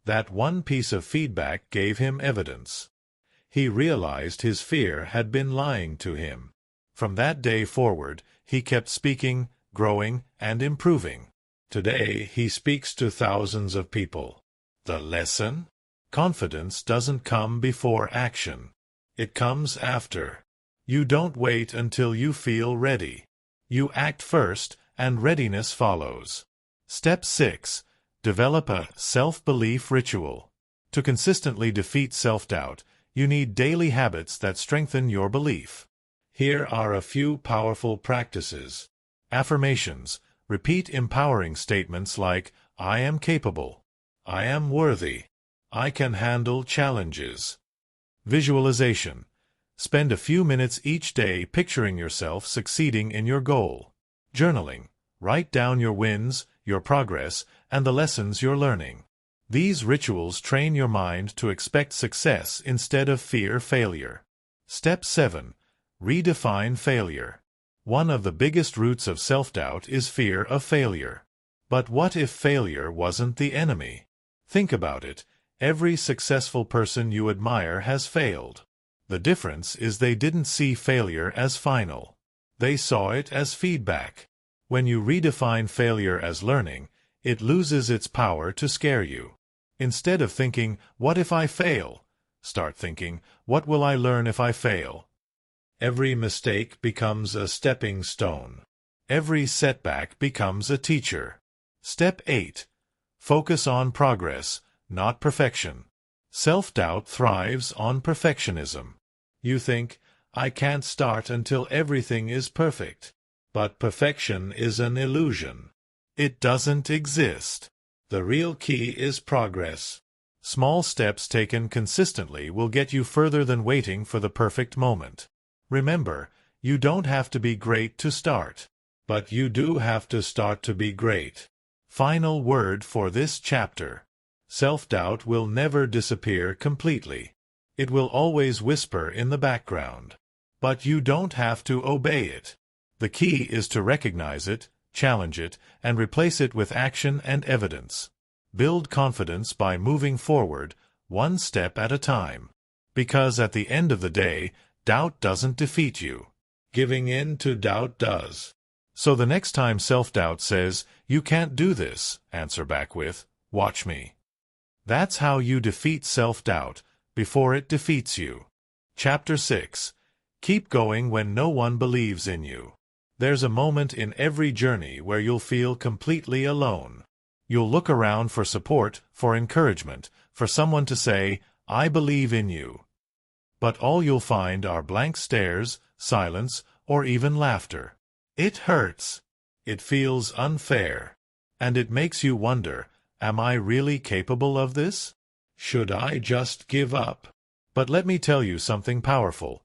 That one piece of feedback gave him evidence. He realized his fear had been lying to him. From that day forward, he kept speaking, growing, and improving. Today, he speaks to thousands of people. The lesson? Confidence doesn't come before action. It comes after. You don't wait until you feel ready. You act first, and readiness follows. Step 6. Develop a self-belief ritual. To consistently defeat self-doubt, you need daily habits that strengthen your belief. Here are a few powerful practices. Affirmations. Repeat empowering statements like, "I am capable. I am worthy. I can handle challenges." Visualization. Spend a few minutes each day picturing yourself succeeding in your goal. Journaling. Write down your wins, your progress, and the lessons you're learning. These rituals train your mind to expect success instead of fear failure. Step 7. Redefine failure. One of the biggest roots of self-doubt is fear of failure. But what if failure wasn't the enemy? Think about it. Every successful person you admire has failed. The difference is they didn't see failure as final. They saw it as feedback. When you redefine failure as learning, it loses its power to scare you. Instead of thinking, "What if I fail?" start thinking, "What will I learn if I fail?" Every mistake becomes a stepping stone. Every setback becomes a teacher. Step 8. Focus on progress, not perfection. Self-doubt thrives on perfectionism. You think, I can't start until everything is perfect. But perfection is an illusion. It doesn't exist. The real key is progress. Small steps taken consistently will get you further than waiting for the perfect moment. Remember, you don't have to be great to start. But you do have to start to be great. Final word for this chapter. Self-doubt will never disappear completely. It will always whisper in the background. But you don't have to obey it. The key is to recognize it, challenge it, and replace it with action and evidence. Build confidence by moving forward, one step at a time. Because at the end of the day, doubt doesn't defeat you. Giving in to doubt does. So the next time self-doubt says, you can't do this, answer back with, watch me. That's how you defeat self-doubt, before it defeats you. Chapter 6. Keep going when no one believes in you. There's a moment in every journey where you'll feel completely alone. You'll look around for support, for encouragement, for someone to say, I believe in you. But all you'll find are blank stares, silence, or even laughter. It hurts. It feels unfair. And it makes you wonder, am I really capable of this? Should I just give up? But let me tell you something powerful.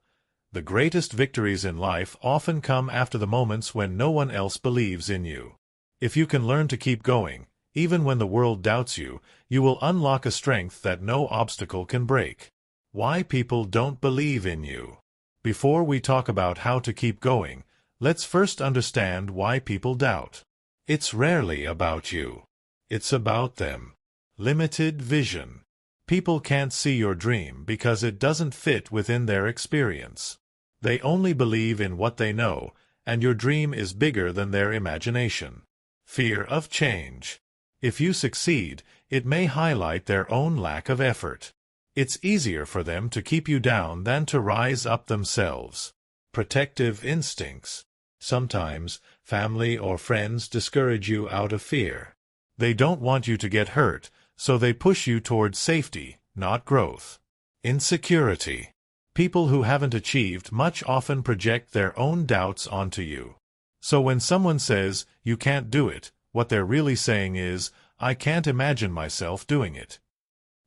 The greatest victories in life often come after the moments when no one else believes in you. If you can learn to keep going, even when the world doubts you, you will unlock a strength that no obstacle can break. Why people don't believe in you. Before we talk about how to keep going, let's first understand why people doubt. It's rarely about you. It's about them. Limited vision. People can't see your dream because it doesn't fit within their experience. They only believe in what they know, and your dream is bigger than their imagination. Fear of change. If you succeed, it may highlight their own lack of effort. It's easier for them to keep you down than to rise up themselves. Protective instincts. Sometimes, family or friends discourage you out of fear. They don't want you to get hurt, so they push you towards safety, not growth. Insecurity. People who haven't achieved much often project their own doubts onto you. So when someone says, you can't do it, what they're really saying is, I can't imagine myself doing it.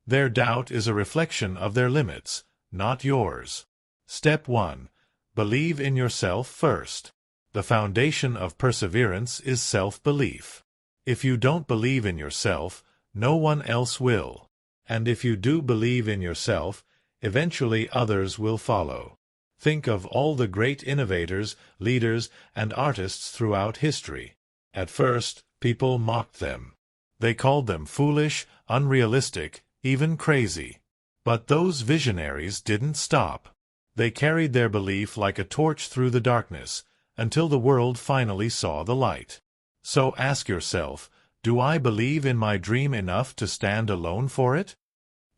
Their doubt is a reflection of their limits, not yours. Step 1. Believe in yourself first. The foundation of perseverance is self-belief. If you don't believe in yourself, no one else will. And if you do believe in yourself, eventually others will follow. Think of all the great innovators, leaders, and artists throughout history. At first, people mocked them. They called them foolish, unrealistic, even crazy. But those visionaries didn't stop. They carried their belief like a torch through the darkness, until the world finally saw the light. So ask yourself, do I believe in my dream enough to stand alone for it?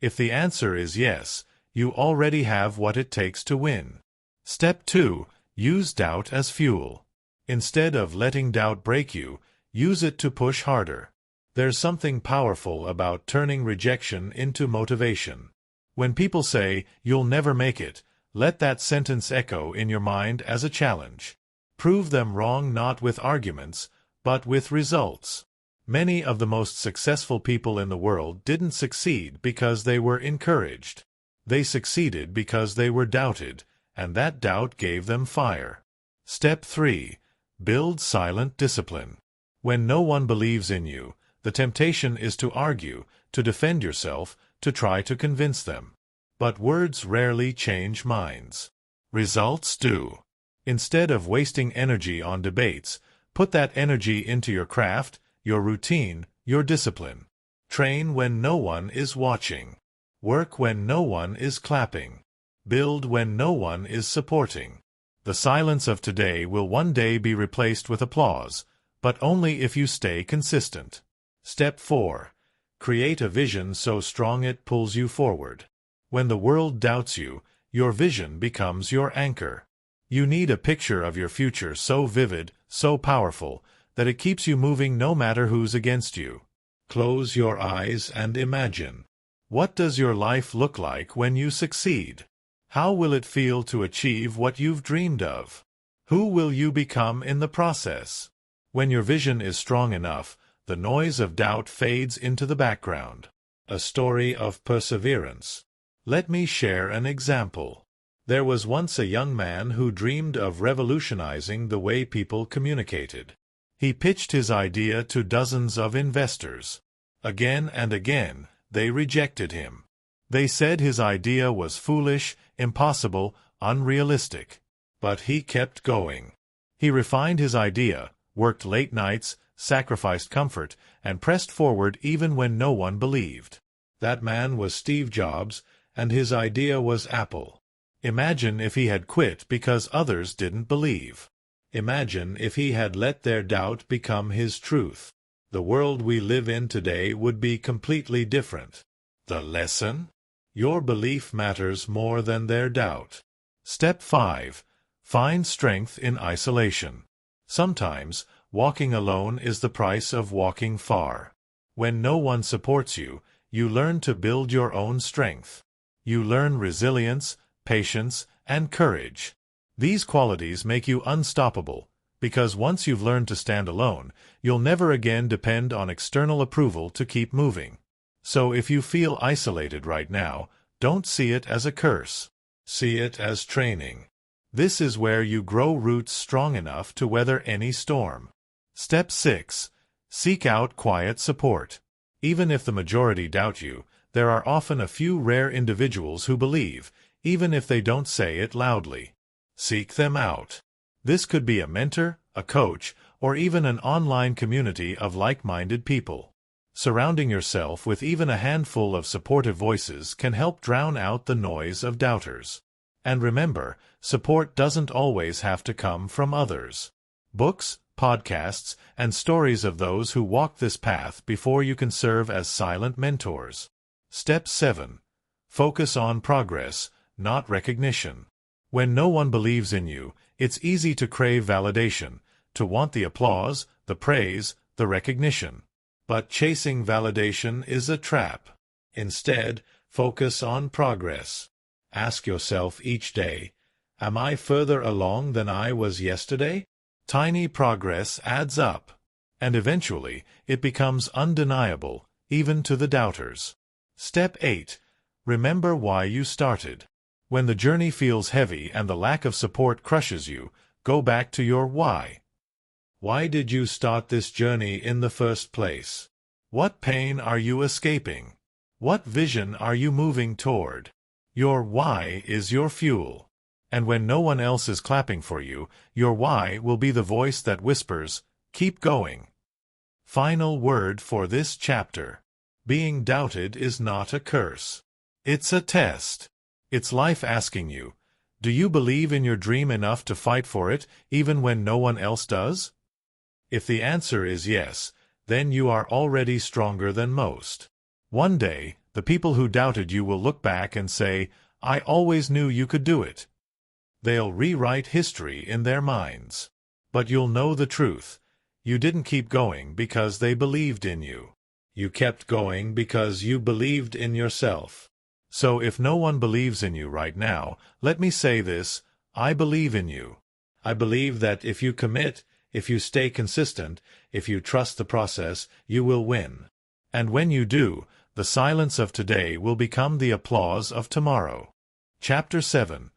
If the answer is yes, you already have what it takes to win. Step 2. Use doubt as fuel. Instead of letting doubt break you, use it to push harder. There's something powerful about turning rejection into motivation. When people say, you'll never make it, let that sentence echo in your mind as a challenge. Prove them wrong not with arguments, but with results. Many of the most successful people in the world didn't succeed because they were encouraged. They succeeded because they were doubted, and that doubt gave them fire. Step 3. Build silent discipline. When no one believes in you, the temptation is to argue, to defend yourself, to try to convince them. But words rarely change minds. Results do. Instead of wasting energy on debates, put that energy into your craft, your routine, your discipline. Train when no one is watching. Work when no one is clapping. Build when no one is supporting. The silence of today will one day be replaced with applause, but only if you stay consistent. Step 4. Create a vision so strong it pulls you forward. When the world doubts you, your vision becomes your anchor. You need a picture of your future so vivid, so powerful, that it keeps you moving no matter who's against you. Close your eyes and imagine. What does your life look like when you succeed? How will it feel to achieve what you've dreamed of? Who will you become in the process? When your vision is strong enough, the noise of doubt fades into the background. A story of perseverance. Let me share an example. There was once a young man who dreamed of revolutionizing the way people communicated. He pitched his idea to dozens of investors. Again and again, they rejected him. They said his idea was foolish, impossible, unrealistic. But he kept going. He refined his idea, worked late nights, sacrificed comfort, and pressed forward even when no one believed. That man was Steve Jobs, and his idea was Apple. Imagine if he had quit because others didn't believe. Imagine if he had let their doubt become his truth. The world we live in today would be completely different. The lesson? Your belief matters more than their doubt. Step 5. Find strength in isolation. Sometimes, walking alone is the price of walking far. When no one supports you, you learn to build your own strength. You learn resilience, patience, and courage. These qualities make you unstoppable, because once you've learned to stand alone, you'll never again depend on external approval to keep moving. So if you feel isolated right now, don't see it as a curse. See it as training. This is where you grow roots strong enough to weather any storm. Step 6. Seek out quiet support. Even if the majority doubt you, there are often a few rare individuals who believe, even if they don't say it loudly. Seek them out. This could be a mentor, a coach, or even an online community of like-minded people. Surrounding yourself with even a handful of supportive voices can help drown out the noise of doubters. And remember, support doesn't always have to come from others. Books, podcasts, and stories of those who walked this path before you can serve as silent mentors. Step 7. Focus on progress, not recognition. When no one believes in you, it's easy to crave validation, to want the applause, the praise, the recognition. But chasing validation is a trap. Instead, focus on progress. Ask yourself each day, am I further along than I was yesterday? Tiny progress adds up, and eventually it becomes undeniable, even to the doubters. Step 8. Remember why you started. When the journey feels heavy and the lack of support crushes you, go back to your why. Why did you start this journey in the first place? What pain are you escaping? What vision are you moving toward? Your why is your fuel. And when no one else is clapping for you, your why will be the voice that whispers, keep going. Final word for this chapter. Being doubted is not a curse. It's a test. It's life asking you, do you believe in your dream enough to fight for it, even when no one else does? If the answer is yes, then you are already stronger than most. One day, the people who doubted you will look back and say, I always knew you could do it. They'll rewrite history in their minds. But you'll know the truth. You didn't keep going because they believed in you. You kept going because you believed in yourself. So if no one believes in you right now, let me say this, I believe in you. I believe that if you commit, if you stay consistent, if you trust the process, you will win. And when you do, the silence of today will become the applause of tomorrow. Chapter 7.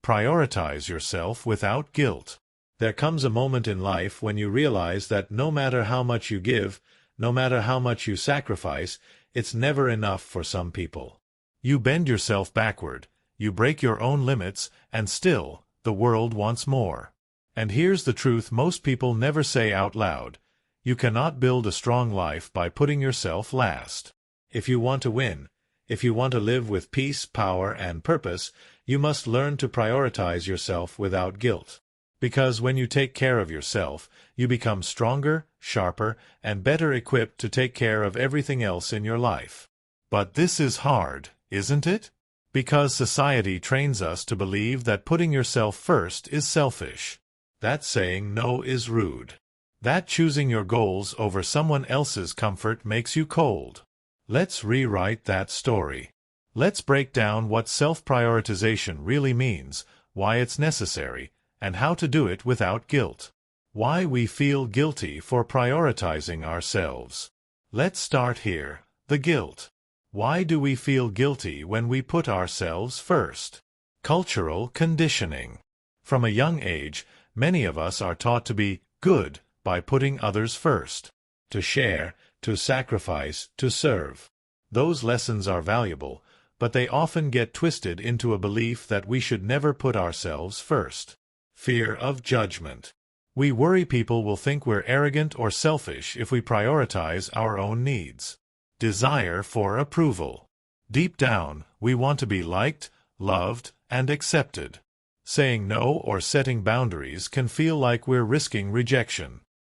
Prioritize yourself without guilt. There comes a moment in life when you realize that no matter how much you give, no matter how much you sacrifice, it's never enough for some people. You bend yourself backward, you break your own limits, and still, the world wants more. And here's the truth most people never say out loud. You cannot build a strong life by putting yourself last. If you want to win, if you want to live with peace, power, and purpose, you must learn to prioritize yourself without guilt. Because when you take care of yourself, you become stronger, sharper, and better equipped to take care of everything else in your life. But this is hard, isn't it? Because society trains us to believe that putting yourself first is selfish. That saying no is rude. That choosing your goals over someone else's comfort makes you cold. Let's rewrite that story. Let's break down what self-prioritization really means, why it's necessary, and how to do it without guilt. Why we feel guilty for prioritizing ourselves. Let's start here. The guilt. Why do we feel guilty when we put ourselves first? Cultural conditioning. From a young age, many of us are taught to be good by putting others first, to share, to sacrifice, to serve. Those lessons are valuable, but they often get twisted into a belief that we should never put ourselves first. Fear of judgment. We worry people will think we're arrogant or selfish if we prioritize our own needs. Desire for approval. Deep down, we want to be liked, loved, and accepted. Saying no or setting boundaries can feel like we're risking rejection.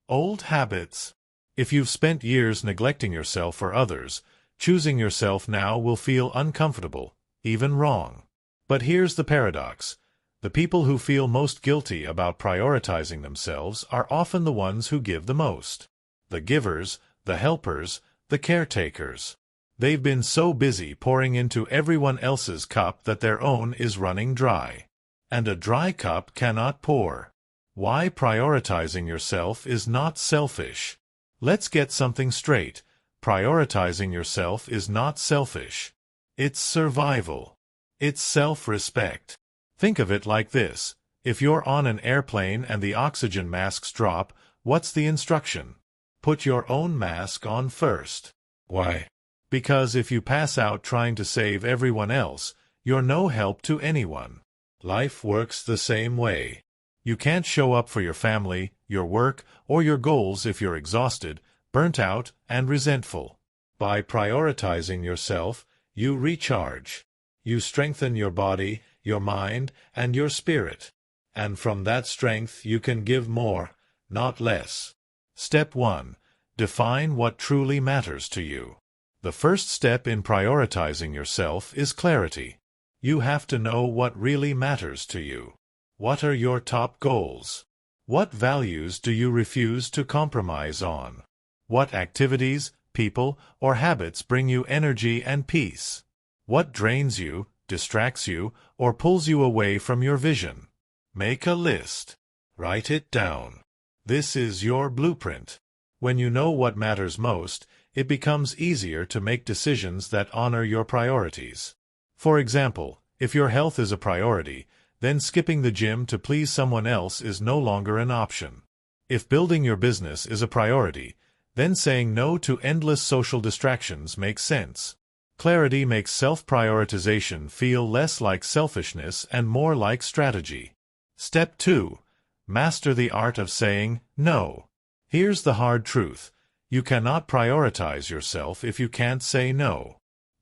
Old habits. If you've spent years neglecting yourself for others, choosing yourself now will feel uncomfortable, even wrong. But here's the paradox. The people who feel most guilty about prioritizing themselves are often the ones who give the most. The givers, the helpers, the caretakers. They've been so busy pouring into everyone else's cup that their own is running dry. And a dry cup cannot pour. Why prioritizing yourself is not selfish. Let's get something straight. Prioritizing yourself is not selfish. It's survival. It's self-respect. Think of it like this. If you're on an airplane and the oxygen masks drop, what's the instruction? Put your own mask on first. Why? Because if you pass out trying to save everyone else, you're no help to anyone. Life works the same way. You can't show up for your family, your work, or your goals if you're exhausted, burnt out, and resentful. By prioritizing yourself, you recharge. You strengthen your body, your mind, and your spirit. And from that strength you can give more, not less. Step 1. Define what truly matters to you. The first step in prioritizing yourself is clarity. You have to know what really matters to you. What are your top goals? What values do you refuse to compromise on? What activities, people, or habits bring you energy and peace? What drains you, distracts you, or pulls you away from your vision? Make a list. Write it down. This is your blueprint. When you know what matters most, it becomes easier to make decisions that honor your priorities. For example, if your health is a priority, then skipping the gym to please someone else is no longer an option. If building your business is a priority, then saying no to endless social distractions makes sense. Clarity makes self-prioritization feel less like selfishness and more like strategy. Step 2. Master the art of saying no. Here's the hard truth. You cannot prioritize yourself if you can't say no.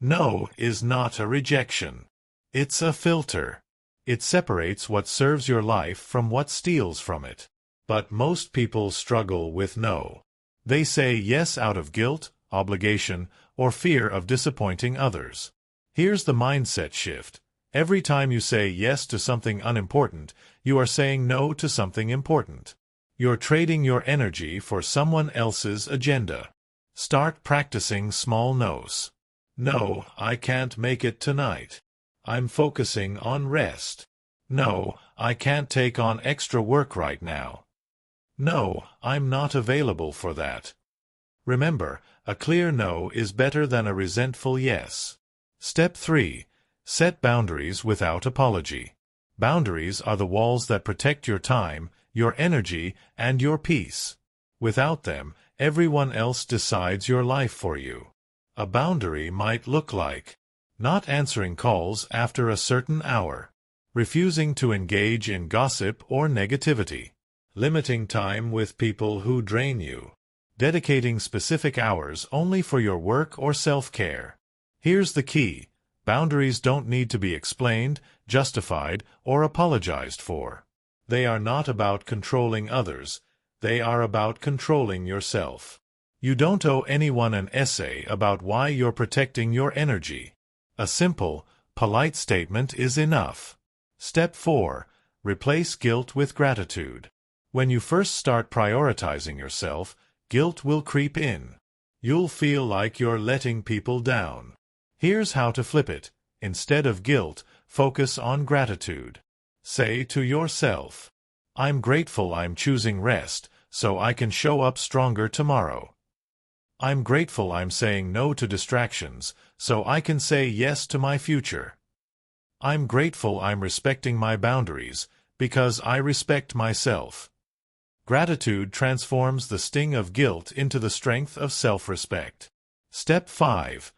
No is not a rejection. It's a filter. It separates what serves your life from what steals from it. But most people struggle with no. They say yes out of guilt, obligation, or fear of disappointing others. Here's the mindset shift. Every time you say yes to something unimportant, you are saying no to something important. You're trading your energy for someone else's agenda. Start practicing small no's. No, I can't make it tonight. I'm focusing on rest. No, I can't take on extra work right now. No, I'm not available for that. Remember, a clear no is better than a resentful yes. Step 3. Set boundaries without apology. Boundaries are the walls that protect your time, your energy, and your peace. Without them, everyone else decides your life for you. A boundary might look like not answering calls after a certain hour, refusing to engage in gossip or negativity, limiting time with people who drain you, dedicating specific hours only for your work or self-care. Here's the key. Boundaries don't need to be explained, justified, or apologized for. They are not about controlling others. They are about controlling yourself. You don't owe anyone an essay about why you're protecting your energy. A simple, polite statement is enough. Step 4. Replace guilt with gratitude. When you first start prioritizing yourself, guilt will creep in. You'll feel like you're letting people down. Here's how to flip it. Instead of guilt, focus on gratitude. Say to yourself, "I'm grateful I'm choosing rest, so I can show up stronger tomorrow. I'm grateful I'm saying no to distractions, so I can say yes to my future. I'm grateful I'm respecting my boundaries, because I respect myself." Gratitude transforms the sting of guilt into the strength of self-respect. Step 5.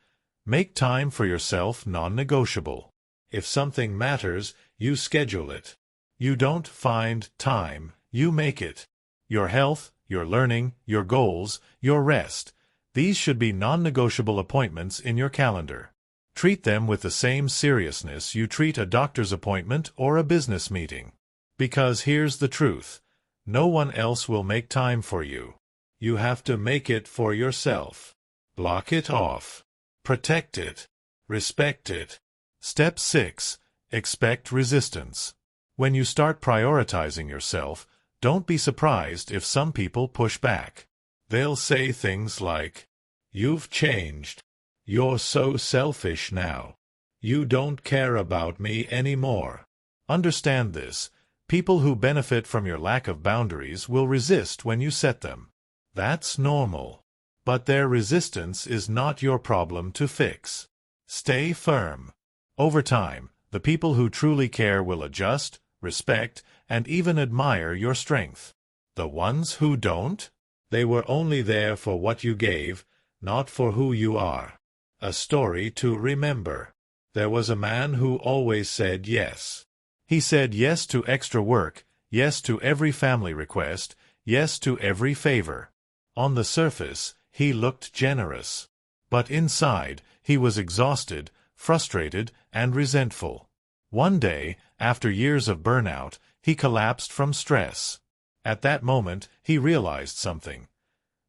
Make time for yourself non-negotiable. If something matters, you schedule it. You don't find time, you make it. Your health, your learning, your goals, your rest. These should be non-negotiable appointments in your calendar. Treat them with the same seriousness you treat a doctor's appointment or a business meeting. Because here's the truth. No one else will make time for you. You have to make it for yourself. Block it off. Protect it. Respect it. Step 6. Expect resistance. When you start prioritizing yourself, don't be surprised if some people push back. They'll say things like, "You've changed. You're so selfish now. You don't care about me anymore." Understand this. People who benefit from your lack of boundaries will resist when you set them. That's normal. But their resistance is not your problem to fix. Stay firm. Over time, the people who truly care will adjust, respect, and even admire your strength. The ones who don't? They were only there for what you gave, not for who you are. A story to remember. There was a man who always said yes. He said yes to extra work, yes to every family request, yes to every favor. On the surface, he looked generous. But inside, he was exhausted, frustrated, and resentful. One day, after years of burnout, he collapsed from stress. At that moment, he realized something.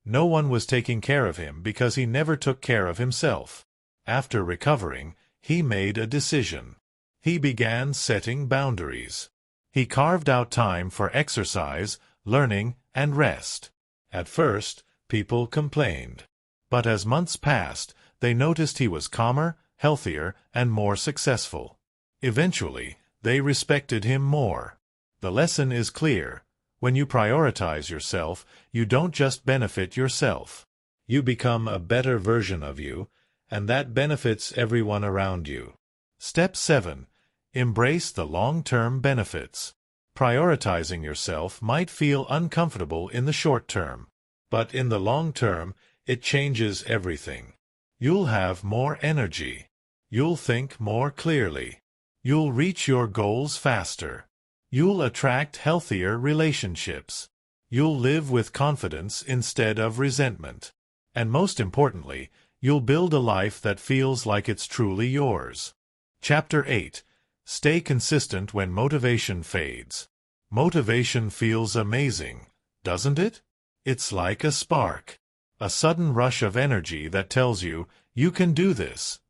No one was taking care of him because he never took care of himself. After recovering, he made a decision. He began setting boundaries. He carved out time for exercise, learning, and rest. At first, people complained. But as months passed, they noticed he was calmer, healthier, and more successful. Eventually, they respected him more. The lesson is clear. When you prioritize yourself, you don't just benefit yourself. You become a better version of you, and that benefits everyone around you. Step 7. Embrace the long-term benefits. Prioritizing yourself might feel uncomfortable in the short term, but in the long term, it changes everything. You'll have more energy. You'll think more clearly. You'll reach your goals faster. You'll attract healthier relationships. You'll live with confidence instead of resentment. And most importantly, you'll build a life that feels like it's truly yours. Chapter 8. Stay consistent when motivation fades. Motivation feels amazing, doesn't it? It's like a spark. A sudden rush of energy that tells you, you can do this.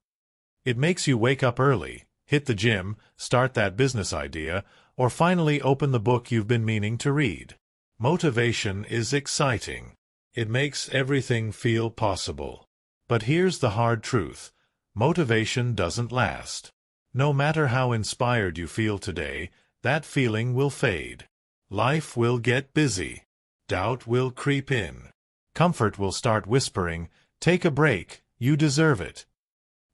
It makes you wake up early, hit the gym, start that business idea, or finally open the book you've been meaning to read. Motivation is exciting. It makes everything feel possible. But here's the hard truth. Motivation doesn't last. No matter how inspired you feel today, that feeling will fade. Life will get busy. Doubt will creep in. Comfort will start whispering, "Take a break, you deserve it."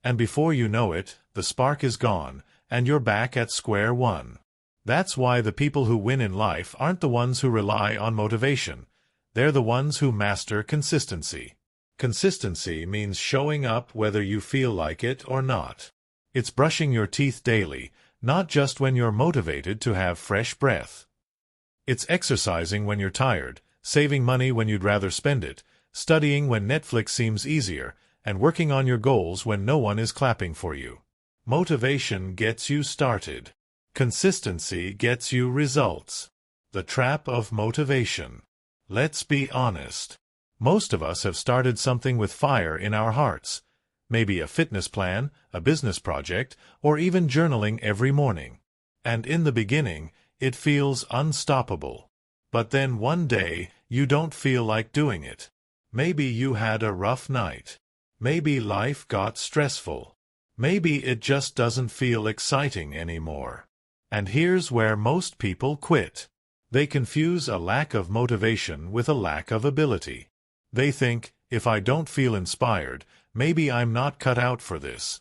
And before you know it, the spark is gone, and you're back at square one. That's why the people who win in life aren't the ones who rely on motivation. They're the ones who master consistency. Consistency means showing up whether you feel like it or not. It's brushing your teeth daily, not just when you're motivated to have fresh breath. It's exercising when you're tired, saving money when you'd rather spend it, studying when Netflix seems easier, and working on your goals when no one is clapping for you. Motivation gets you started. Consistency gets you results. The trap of motivation. Let's be honest. Most of us have started something with fire in our hearts. Maybe a fitness plan, a business project, or even journaling every morning. And in the beginning, it feels unstoppable. But then one day, you don't feel like doing it. Maybe you had a rough night. Maybe life got stressful. Maybe it just doesn't feel exciting anymore. And here's where most people quit. They confuse a lack of motivation with a lack of ability. They think, if I don't feel inspired, maybe I'm not cut out for this.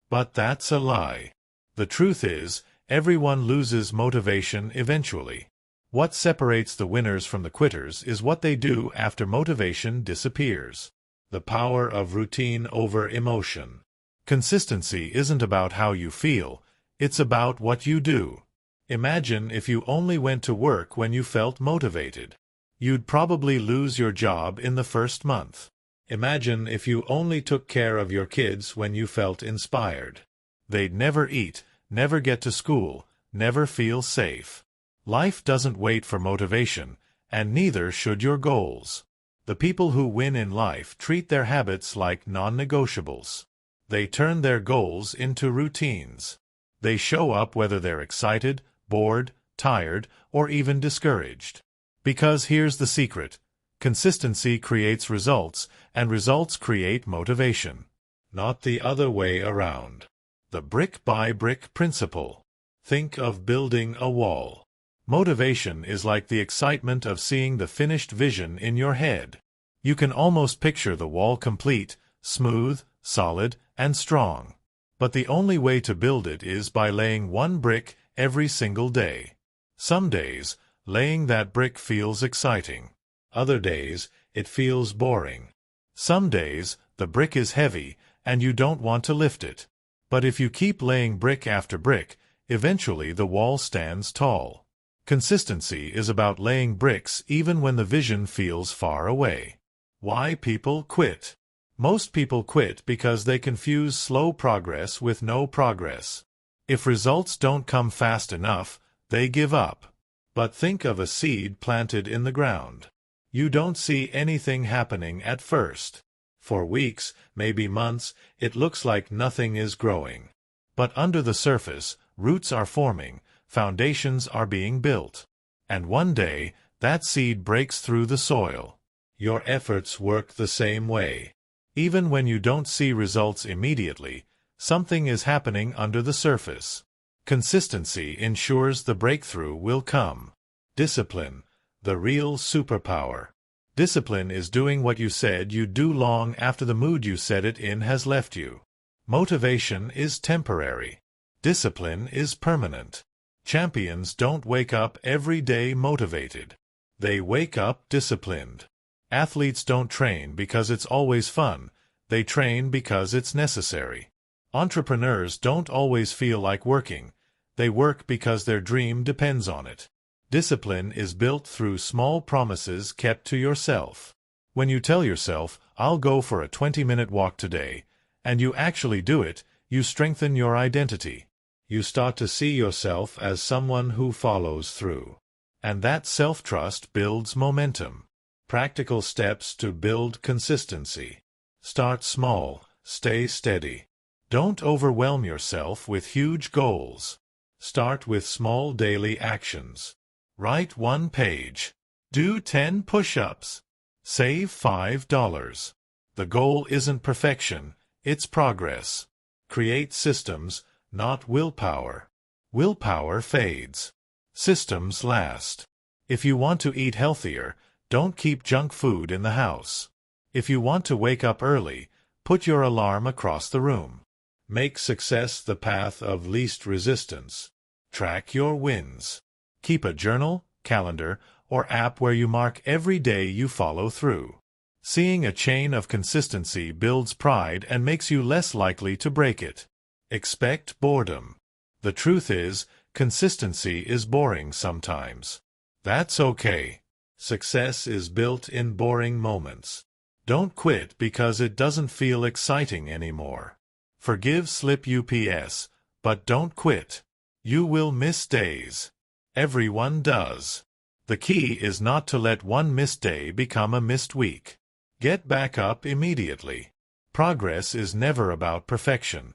But that's a lie. The truth is, everyone loses motivation eventually. What separates the winners from the quitters is what they do after motivation disappears. The power of routine over emotion. Consistency isn't about how you feel, it's about what you do. Imagine if you only went to work when you felt motivated. You'd probably lose your job in the first month. Imagine if you only took care of your kids when you felt inspired. They'd never eat, never get to school, never feel safe. Life doesn't wait for motivation, and neither should your goals. The people who win in life treat their habits like non-negotiables. They turn their goals into routines. They show up whether they're excited, bored, tired, or even discouraged. Because here's the secret. Consistency creates results, and results create motivation. Not the other way around. The brick-by-brick principle. Think of building a wall. Motivation is like the excitement of seeing the finished vision in your head. You can almost picture the wall complete, smooth, solid, and strong. But the only way to build it is by laying one brick every single day. Some days, laying that brick feels exciting. Other days, it feels boring. Some days, the brick is heavy, and you don't want to lift it. But if you keep laying brick after brick, eventually the wall stands tall. Consistency is about laying bricks even when the vision feels far away. Why people quit? Most people quit because they confuse slow progress with no progress. If results don't come fast enough, they give up. But think of a seed planted in the ground. You don't see anything happening at first. For weeks, maybe months, it looks like nothing is growing. But under the surface, roots are forming, foundations are being built. And one day, that seed breaks through the soil. Your efforts work the same way. Even when you don't see results immediately, something is happening under the surface. Consistency ensures the breakthrough will come. Discipline, the real superpower. Discipline is doing what you said you'd do long after the mood you set it in has left you. Motivation is temporary. Discipline is permanent. Champions don't wake up every day motivated. They wake up disciplined. Athletes don't train because it's always fun. They train because it's necessary. Entrepreneurs don't always feel like working. They work because their dream depends on it. Discipline is built through small promises kept to yourself. When you tell yourself, I'll go for a 20-minute walk today, and you actually do it, you strengthen your identity. You start to see yourself as someone who follows through. And that self-trust builds momentum. Practical steps to build consistency. Start small, stay steady. Don't overwhelm yourself with huge goals. Start with small daily actions. Write 1 page. Do 10 push-ups. Save $5. The goal isn't perfection, it's progress. Create systems, not willpower. Willpower fades. Systems last. If you want to eat healthier, don't keep junk food in the house. If you want to wake up early, put your alarm across the room. Make success the path of least resistance. Track your wins. Keep a journal, calendar, or app where you mark every day you follow through. Seeing a chain of consistency builds pride and makes you less likely to break it. Expect boredom. The truth is, consistency is boring sometimes. That's okay. Success is built in boring moments. Don't quit because it doesn't feel exciting anymore. Forgive slip UPS, but don't quit. You will miss days. Everyone does. The key is not to let one missed day become a missed week. Get back up immediately. Progress is never about perfection.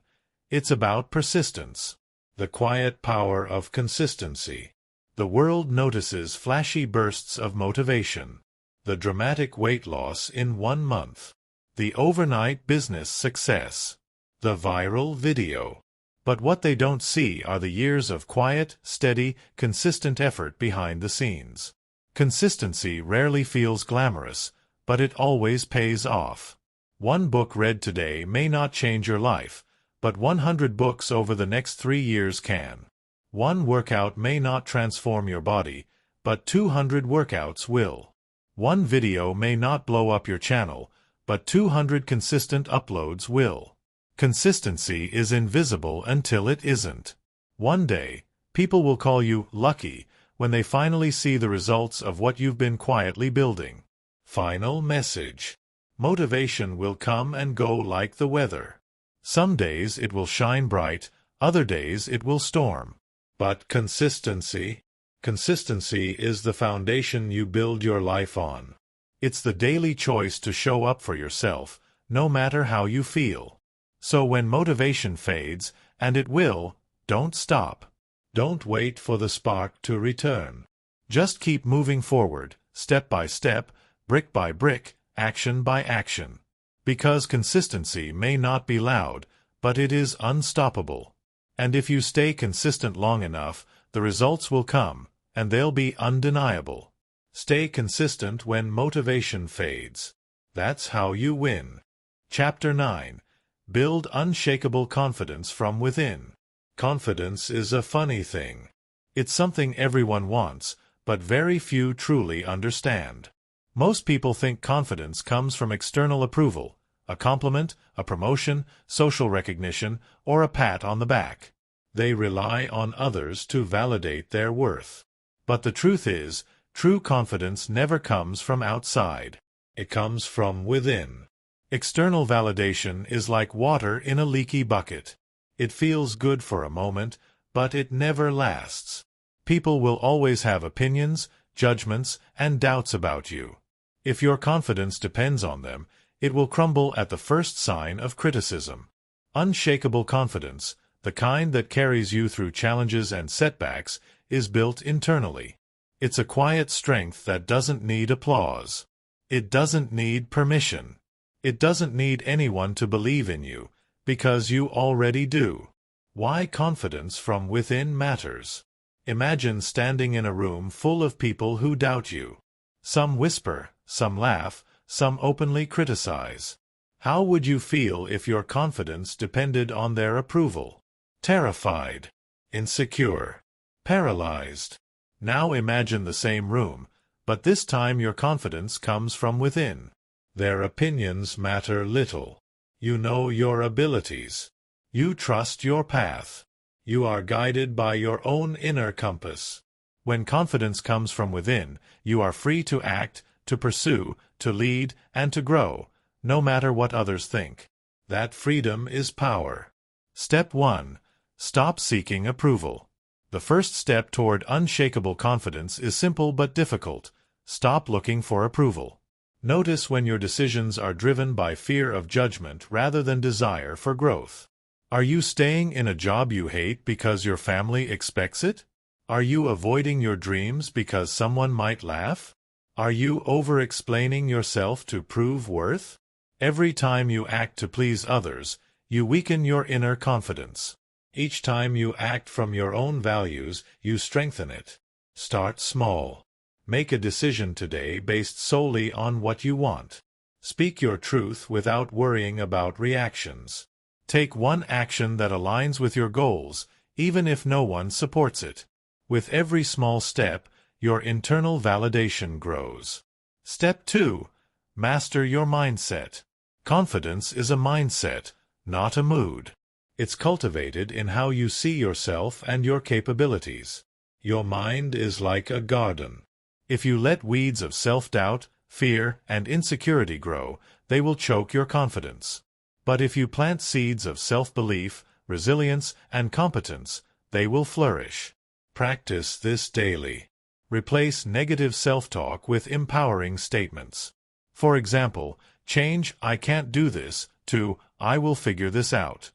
It's about persistence. The quiet power of consistency. The world notices flashy bursts of motivation. The dramatic weight loss in 1 month. The overnight business success. The viral video. But what they don't see are the years of quiet, steady, consistent effort behind the scenes. Consistency rarely feels glamorous, but it always pays off. One book read today may not change your life, but 100 books over the next 3 years can. One workout may not transform your body, but 200 workouts will. One video may not blow up your channel, but 200 consistent uploads will. Consistency is invisible until it isn't. One day, people will call you lucky when they finally see the results of what you've been quietly building. Final message. Motivation will come and go like the weather. Some days it will shine bright, other days it will storm. But consistency is the foundation you build your life on. It's the daily choice to show up for yourself, no matter how you feel. So when motivation fades, and it will, don't stop. Don't wait for the spark to return. Just keep moving forward, step by step, brick by brick, action by action. Because consistency may not be loud, but it is unstoppable. And if you stay consistent long enough, the results will come, and they'll be undeniable. Stay consistent when motivation fades. That's how you win. Chapter 9. Build unshakable confidence from within. Confidence is a funny thing. It's something everyone wants, but very few truly understand. Most people think confidence comes from external approval, a compliment, a promotion, social recognition, or a pat on the back. They rely on others to validate their worth. But the truth is, true confidence never comes from outside. It comes from within. External validation is like water in a leaky bucket. It feels good for a moment, but it never lasts. People will always have opinions, judgments, and doubts about you. If your confidence depends on them, it will crumble at the first sign of criticism. Unshakable confidence, the kind that carries you through challenges and setbacks, is built internally. It's a quiet strength that doesn't need applause. It doesn't need permission. It doesn't need anyone to believe in you, because you already do. Why confidence from within matters. Imagine standing in a room full of people who doubt you. Some whisper, some laugh, some openly criticize. How would you feel if your confidence depended on their approval? Terrified, insecure, paralyzed. Now imagine the same room, but this time your confidence comes from within. Their opinions matter little. You know your abilities. You trust your path. You are guided by your own inner compass. When confidence comes from within, you are free to act, to pursue, to lead, and to grow, no matter what others think. That freedom is power. Step 1. Stop seeking approval. The first step toward unshakable confidence is simple but difficult. Stop looking for approval. Notice when your decisions are driven by fear of judgment rather than desire for growth. Are you staying in a job you hate because your family expects it? Are you avoiding your dreams because someone might laugh? Are you over-explaining yourself to prove worth? Every time you act to please others, you weaken your inner confidence. Each time you act from your own values, you strengthen it. Start small. Make a decision today based solely on what you want. Speak your truth without worrying about reactions. Take one action that aligns with your goals, even if no one supports it. With every small step, your internal validation grows. Step 2. Master your mindset. Confidence is a mindset, not a mood. It's cultivated in how you see yourself and your capabilities. Your mind is like a garden. If you let weeds of self-doubt, fear, and insecurity grow, they will choke your confidence. But if you plant seeds of self-belief, resilience, and competence, they will flourish. Practice this daily. Replace negative self-talk with empowering statements. For example, change "I can't do this" to "I will figure this out."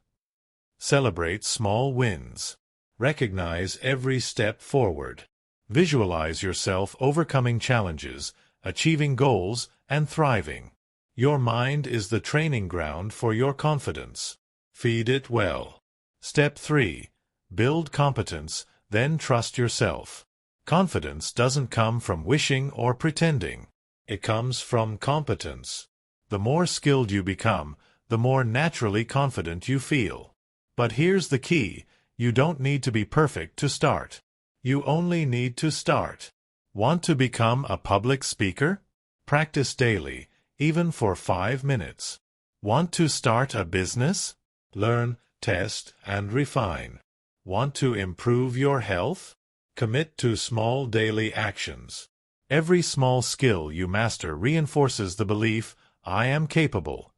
Celebrate small wins. Recognize every step forward. Visualize yourself overcoming challenges, achieving goals, and thriving. Your mind is the training ground for your confidence. Feed it well. Step 3. Build competence, then trust yourself. Confidence doesn't come from wishing or pretending. It comes from competence. The more skilled you become, the more naturally confident you feel. But here's the key: you don't need to be perfect to start. You only need to start. Want to become a public speaker? Practice daily, even for 5 minutes. Want to start a business? Learn, test, and refine. Want to improve your health? Commit to small daily actions. Every small skill you master reinforces the belief, I am capable.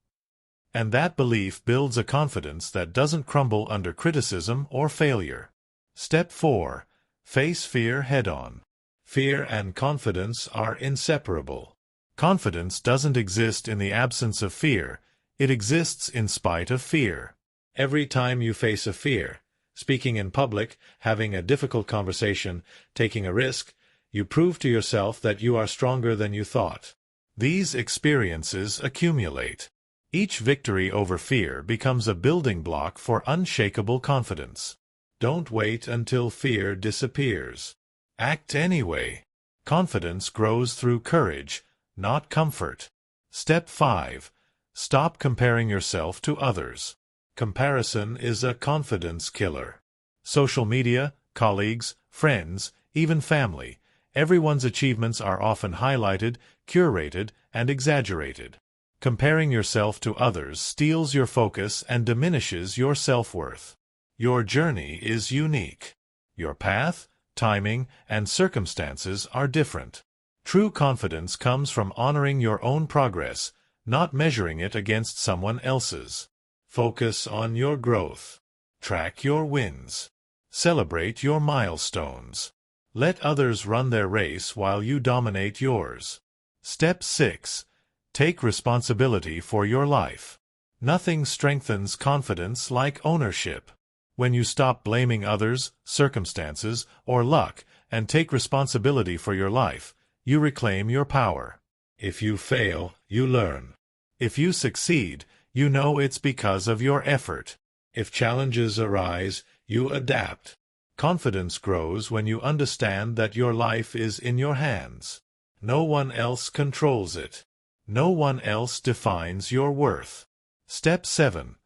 And that belief builds a confidence that doesn't crumble under criticism or failure. Step 4. Face fear head-on. Fear and confidence are inseparable. Confidence doesn't exist in the absence of fear. It exists in spite of fear. Every time you face a fear, speaking in public, having a difficult conversation, taking a risk, you prove to yourself that you are stronger than you thought. These experiences accumulate. Each victory over fear becomes a building block for unshakable confidence. Don't wait until fear disappears. Act anyway. Confidence grows through courage, not comfort. Step 5. Stop comparing yourself to others. Comparison is a confidence killer. Social media, colleagues, friends, even family, everyone's achievements are often highlighted, curated, and exaggerated. Comparing yourself to others steals your focus and diminishes your self-worth. Your journey is unique. Your path, timing, and circumstances are different. True confidence comes from honoring your own progress, not measuring it against someone else's. Focus on your growth. Track your wins. Celebrate your milestones. Let others run their race while you dominate yours. Step 6. Take responsibility for your life. Nothing strengthens confidence like ownership. When you stop blaming others, circumstances, or luck, and take responsibility for your life, you reclaim your power. If you fail, you learn. If you succeed, you know it's because of your effort. If challenges arise, you adapt. Confidence grows when you understand that your life is in your hands. No one else controls it. No one else defines your worth. Step 7.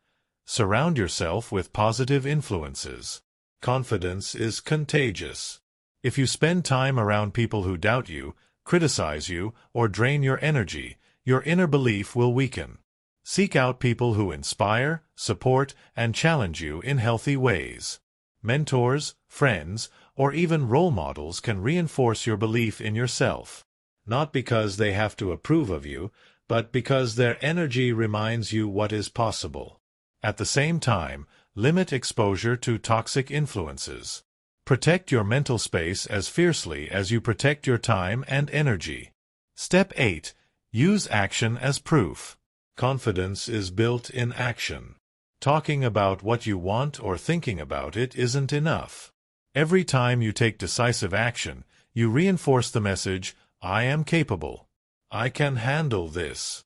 Surround yourself with positive influences. Confidence is contagious. If you spend time around people who doubt you, criticize you, or drain your energy, your inner belief will weaken. Seek out people who inspire, support, and challenge you in healthy ways. Mentors, friends, or even role models can reinforce your belief in yourself. Not because they have to approve of you, but because their energy reminds you what is possible. At the same time, limit exposure to toxic influences. Protect your mental space as fiercely as you protect your time and energy. Step 8. Use action as proof. Confidence is built in action. Talking about what you want or thinking about it isn't enough. Every time you take decisive action, you reinforce the message, I am capable. I can handle this.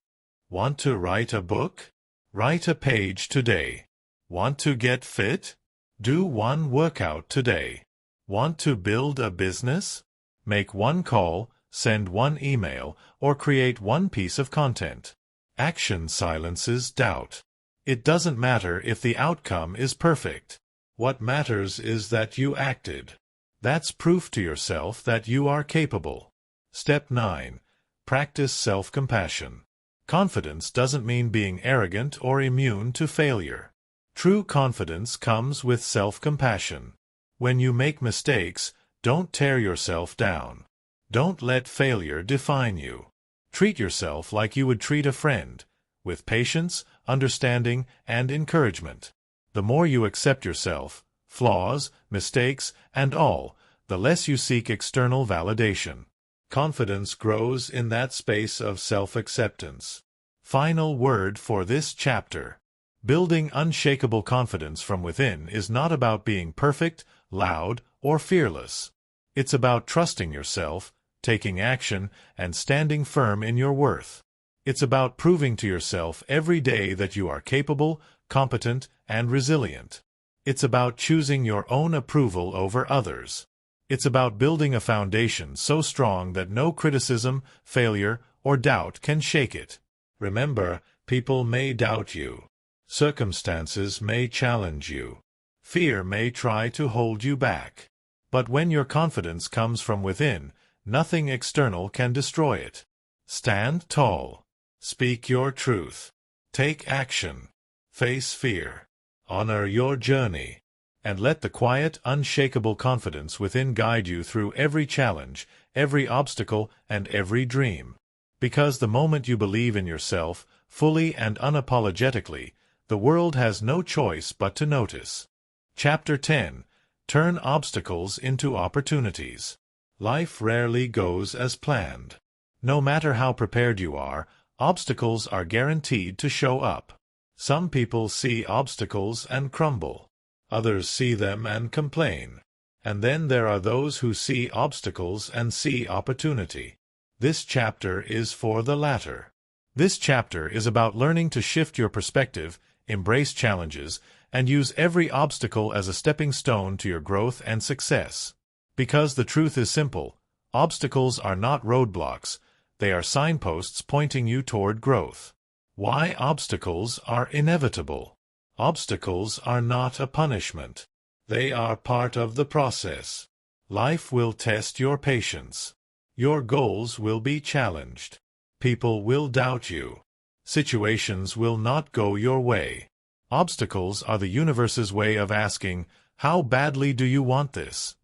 Want to write a book? Write a page today. Want to get fit? Do one workout today. Want to build a business? Make one call, send one email, or create one piece of content. Action silences doubt. It doesn't matter if the outcome is perfect. What matters is that you acted. That's proof to yourself that you are capable. Step 9. Practice self-compassion. Confidence doesn't mean being arrogant or immune to failure. True confidence comes with self-compassion. When you make mistakes, don't tear yourself down. Don't let failure define you. Treat yourself like you would treat a friend, with patience, understanding, and encouragement. The more you accept yourself, flaws, mistakes, and all, the less you seek external validation. Confidence grows in that space of self-acceptance. Final word for this chapter. Building unshakable confidence from within is not about being perfect, loud, or fearless. It's about trusting yourself, taking action, and standing firm in your worth. It's about proving to yourself every day that you are capable, competent, and resilient. It's about choosing your own approval over others. It's about building a foundation so strong that no criticism, failure, or doubt can shake it. Remember, people may doubt you. Circumstances may challenge you. Fear may try to hold you back. But when your confidence comes from within, nothing external can destroy it. Stand tall. Speak your truth. Take action. Face fear. Honor your journey. And let the quiet, unshakable confidence within guide you through every challenge, every obstacle, and every dream. Because the moment you believe in yourself, fully and unapologetically, the world has no choice but to notice. Chapter 10. Turn obstacles into opportunities. Life rarely goes as planned. No matter how prepared you are, obstacles are guaranteed to show up. Some people see obstacles and crumble. Others see them and complain. And then there are those who see obstacles and see opportunity. This chapter is for the latter. This chapter is about learning to shift your perspective, embrace challenges, and use every obstacle as a stepping stone to your growth and success. Because the truth is simple, obstacles are not roadblocks, they are signposts pointing you toward growth. Why obstacles are inevitable. Obstacles are not a punishment. They are part of the process. Life will test your patience. Your goals will be challenged. People will doubt you. Situations will not go your way. Obstacles are the universe's way of asking, how badly do you want this?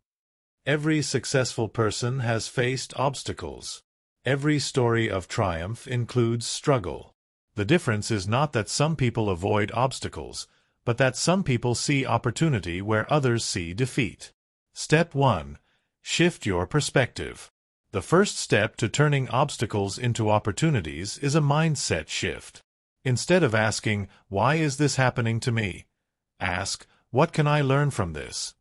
Every successful person has faced obstacles. Every story of triumph includes struggle. The difference is not that some people avoid obstacles, but that some people see opportunity where others see defeat. Step 1. Shift your perspective. The first step to turning obstacles into opportunities is a mindset shift. Instead of asking, why is this happening to me? Ask, what can I learn from this?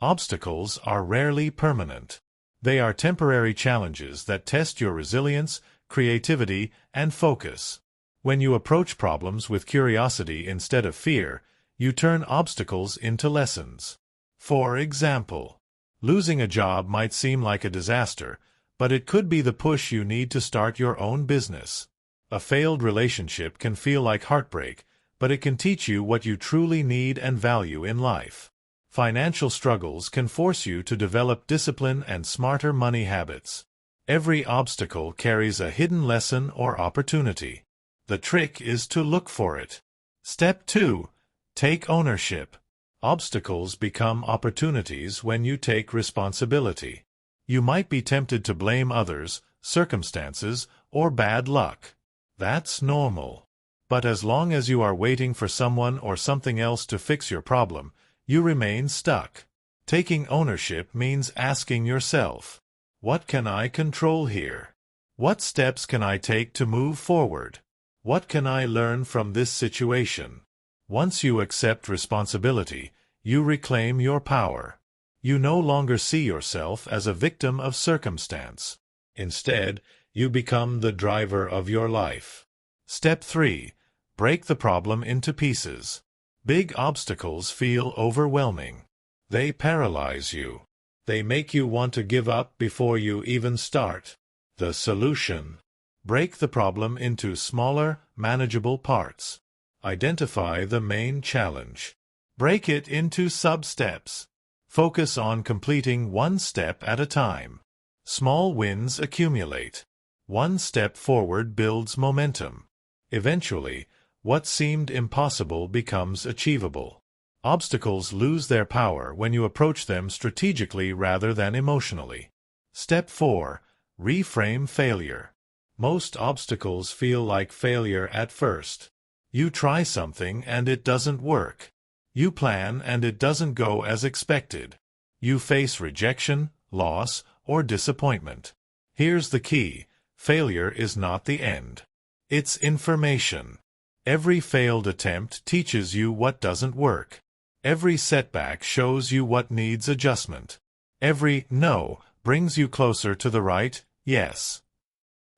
Obstacles are rarely permanent. They are temporary challenges that test your resilience, creativity, and focus. When you approach problems with curiosity instead of fear, you turn obstacles into lessons. For example, losing a job might seem like a disaster, but it could be the push you need to start your own business. A failed relationship can feel like heartbreak, but it can teach you what you truly need and value in life. Financial struggles can force you to develop discipline and smarter money habits. Every obstacle carries a hidden lesson or opportunity. The trick is to look for it. Step 2. Take ownership. Obstacles become opportunities when you take responsibility. You might be tempted to blame others, circumstances, or bad luck. That's normal. But as long as you are waiting for someone or something else to fix your problem, you remain stuck. Taking ownership means asking yourself, what can I control here? What steps can I take to move forward? What can I learn from this situation? Once you accept responsibility, you reclaim your power. You no longer see yourself as a victim of circumstance. Instead, you become the driver of your life. Step 3. Break the problem into pieces. Big obstacles feel overwhelming. They paralyze you. They make you want to give up before you even start. The solution: break the problem into smaller, manageable parts. Identify the main challenge. Break it into sub-steps. Focus on completing one step at a time. Small wins accumulate. One step forward builds momentum. Eventually, what seemed impossible becomes achievable. Obstacles lose their power when you approach them strategically rather than emotionally. Step 4. Reframe failure. Most obstacles feel like failure at first. You try something and it doesn't work. You plan and it doesn't go as expected. You face rejection, loss, or disappointment. Here's the key: failure is not the end. It's information. Every failed attempt teaches you what doesn't work. Every setback shows you what needs adjustment. Every no brings you closer to the right yes.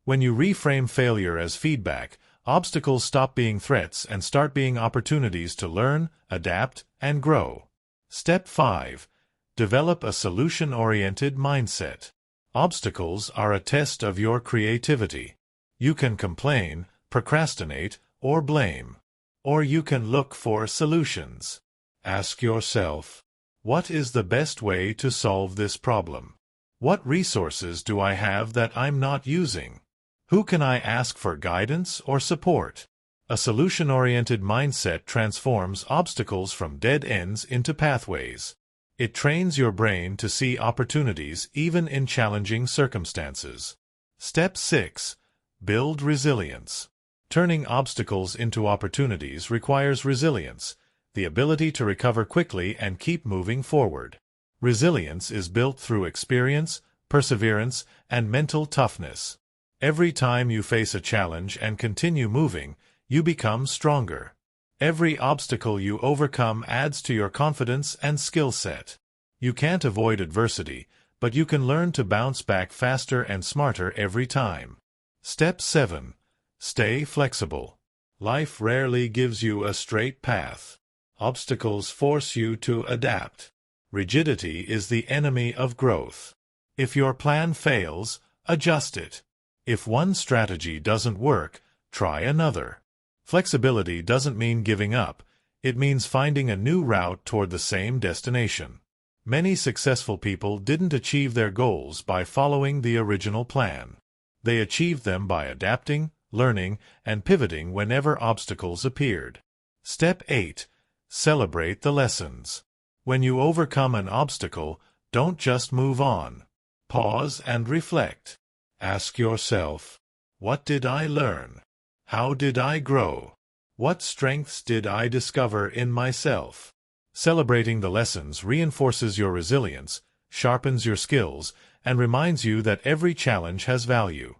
When you reframe failure as feedback, obstacles stop being threats and start being opportunities to learn, adapt, and grow. Step 5. Develop a solution-oriented mindset. Obstacles are a test of your creativity. You can complain, procrastinate, or blame. Or you can look for solutions. Ask yourself, what is the best way to solve this problem? What resources do I have that I'm not using? Who can I ask for guidance or support? A solution-oriented mindset transforms obstacles from dead ends into pathways. It trains your brain to see opportunities even in challenging circumstances. Step 6. Build resilience. Turning obstacles into opportunities requires resilience, the ability to recover quickly and keep moving forward. Resilience is built through experience, perseverance, and mental toughness. Every time you face a challenge and continue moving, you become stronger. Every obstacle you overcome adds to your confidence and skill set. You can't avoid adversity, but you can learn to bounce back faster and smarter every time. Step 7. Stay flexible. Life rarely gives you a straight path. Obstacles force you to adapt. Rigidity is the enemy of growth. If your plan fails, adjust it. If one strategy doesn't work, try another. Flexibility doesn't mean giving up. It means finding a new route toward the same destination. Many successful people didn't achieve their goals by following the original plan. They achieved them by adapting, learning, and pivoting whenever obstacles appeared. Step 8. Celebrate the lessons. When you overcome an obstacle, don't just move on. Pause and reflect. Ask yourself, what did I learn? How did I grow? What strengths did I discover in myself? Celebrating the lessons reinforces your resilience, sharpens your skills, and reminds you that every challenge has value.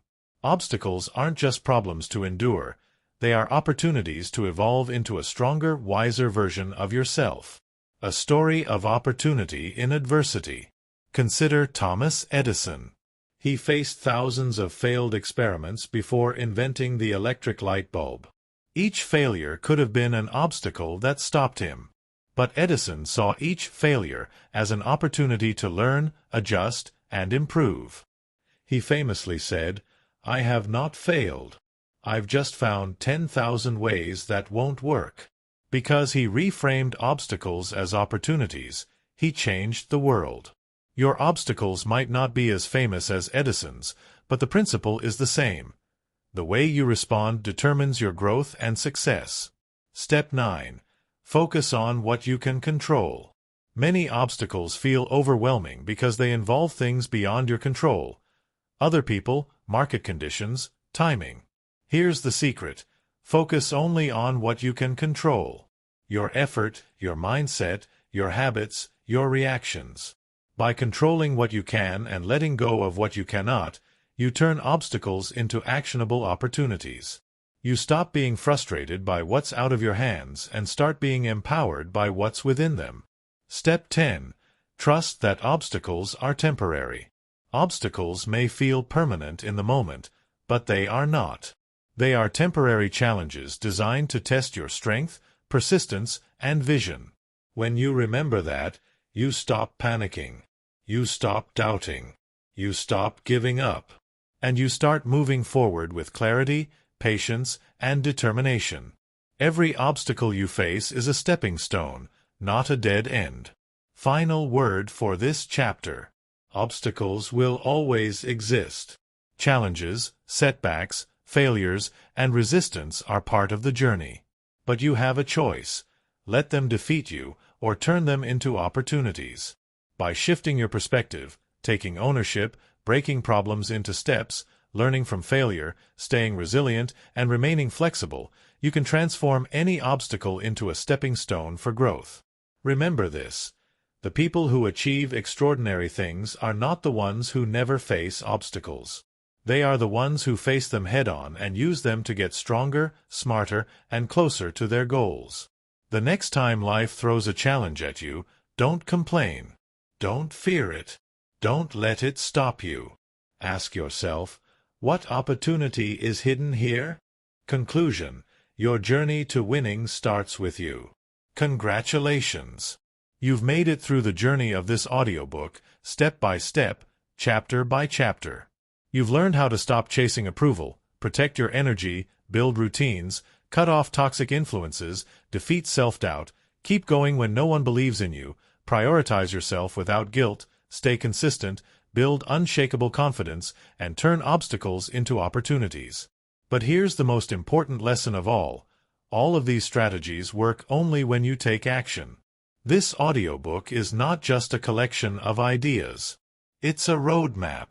Obstacles aren't just problems to endure. They are opportunities to evolve into a stronger, wiser version of yourself. A story of opportunity in adversity. Consider Thomas Edison. He faced thousands of failed experiments before inventing the electric light bulb. Each failure could have been an obstacle that stopped him. But Edison saw each failure as an opportunity to learn, adjust, and improve. He famously said, "I have not failed. I've just found 10,000 ways that won't work." Because he reframed obstacles as opportunities, he changed the world. Your obstacles might not be as famous as Edison's, but the principle is the same. The way you respond determines your growth and success. Step 9. Focus on what you can control. Many obstacles feel overwhelming because they involve things beyond your control. Other people, market conditions, timing. Here's the secret. Focus only on what you can control. Your effort, your mindset, your habits, your reactions. By controlling what you can and letting go of what you cannot, you turn obstacles into actionable opportunities. You stop being frustrated by what's out of your hands and start being empowered by what's within them. Step 10. Trust that obstacles are temporary. Obstacles may feel permanent in the moment, but they are not. They are temporary challenges designed to test your strength, persistence, and vision. When you remember that, you stop panicking. You stop doubting. You stop giving up. And you start moving forward with clarity, patience, and determination. Every obstacle you face is a stepping stone, not a dead end. Final word for this chapter. Obstacles will always exist. Challenges, setbacks, failures, and resistance are part of the journey. But you have a choice. Let them defeat you, or turn them into opportunities. By shifting your perspective, taking ownership, breaking problems into steps, learning from failure, staying resilient, and remaining flexible, you can transform any obstacle into a stepping stone for growth. Remember this. The people who achieve extraordinary things are not the ones who never face obstacles. They are the ones who face them head-on and use them to get stronger, smarter, and closer to their goals. The next time life throws a challenge at you, don't complain. Don't fear it. Don't let it stop you. Ask yourself, what opportunity is hidden here? Conclusion: your journey to winning starts with you. Congratulations! You've made it through the journey of this audiobook, step by step, chapter by chapter. You've learned how to stop chasing approval, protect your energy, build routines, cut off toxic influences, defeat self-doubt, keep going when no one believes in you, prioritize yourself without guilt, stay consistent, build unshakable confidence, and turn obstacles into opportunities. But here's the most important lesson of all of these strategies work only when you take action. This audiobook is not just a collection of ideas. It's a roadmap,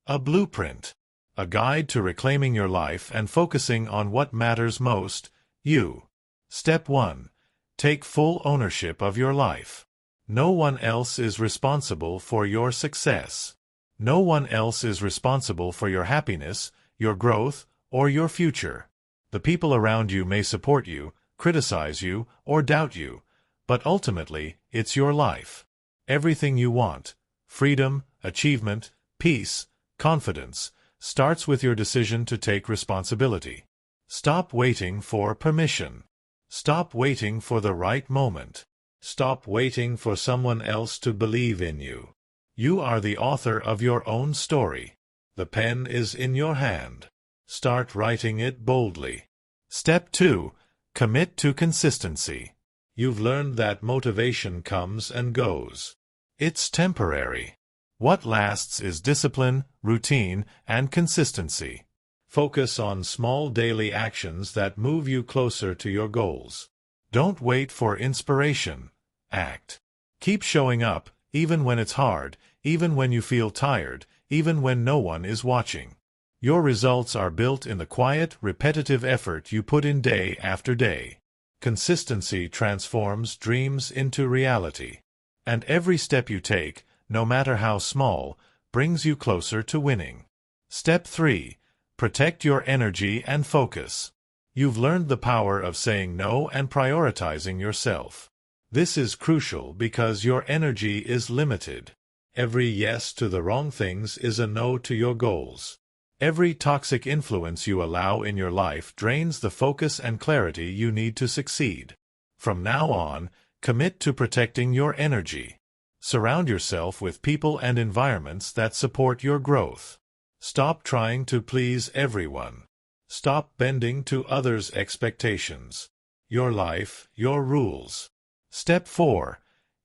a blueprint, a guide to reclaiming your life and focusing on what matters most, you. Step 1. Take full ownership of your life. No one else is responsible for your success. No one else is responsible for your happiness, your growth, or your future. The people around you may support you, criticize you, or doubt you, but ultimately, it's your life. Everything you want, freedom, achievement, peace, confidence, starts with your decision to take responsibility. Stop waiting for permission. Stop waiting for the right moment. Stop waiting for someone else to believe in you. You are the author of your own story. The pen is in your hand. Start writing it boldly. Step 2. Commit to consistency. You've learned that motivation comes and goes. It's temporary. What lasts is discipline, routine, and consistency. Focus on small daily actions that move you closer to your goals. Don't wait for inspiration. Act. Keep showing up, even when it's hard, even when you feel tired, even when no one is watching. Your results are built in the quiet, repetitive effort you put in day after day. Consistency transforms dreams into reality. And every step you take, no matter how small, brings you closer to winning. Step 3. Protect your energy and focus. You've learned the power of saying no and prioritizing yourself. This is crucial because your energy is limited. Every yes to the wrong things is a no to your goals. Every toxic influence you allow in your life drains the focus and clarity you need to succeed. From now on, commit to protecting your energy. Surround yourself with people and environments that support your growth. Stop trying to please everyone. Stop bending to others' expectations. Your life, your rules. Step 4.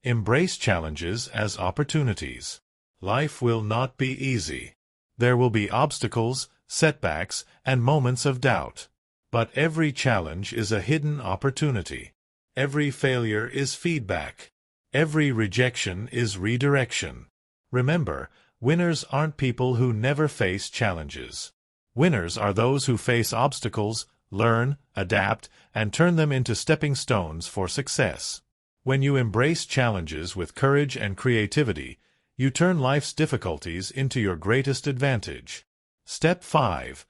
Embrace challenges as opportunities. Life will not be easy. There will be obstacles, setbacks, and moments of doubt. But every challenge is a hidden opportunity. Every failure is feedback. Every rejection is redirection. Remember, winners aren't people who never face challenges. Winners are those who face obstacles, learn, adapt, and turn them into stepping stones for success. When you embrace challenges with courage and creativity, you turn life's difficulties into your greatest advantage. Step 5.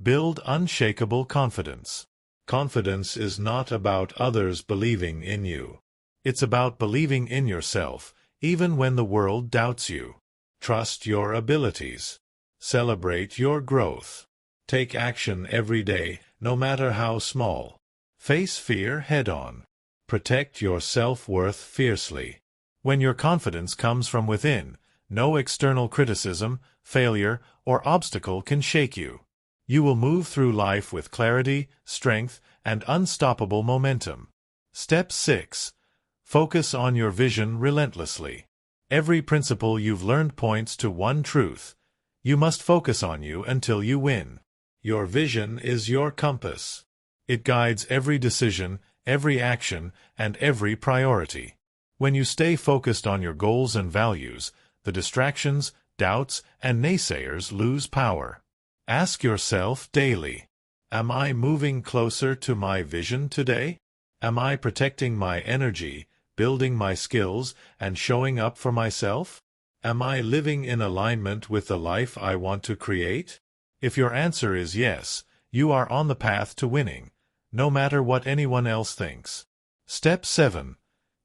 Build unshakable confidence. Confidence is not about others believing in you. It's about believing in yourself, even when the world doubts you. Trust your abilities. Celebrate your growth. Take action every day, no matter how small. Face fear head-on. Protect your self-worth fiercely. When your confidence comes from within, no external criticism, failure, or obstacle can shake you. You will move through life with clarity, strength, and unstoppable momentum. Step 6. Focus on your vision relentlessly. Every principle you've learned points to one truth. You must focus on you until you win. Your vision is your compass. It guides every decision, every action, and every priority. When you stay focused on your goals and values, the distractions, doubts, and naysayers lose power. Ask yourself daily, am I moving closer to my vision today? Am I protecting my energy, building my skills, and showing up for myself? Am I living in alignment with the life I want to create? If your answer is yes, you are on the path to winning, no matter what anyone else thinks. Step 7.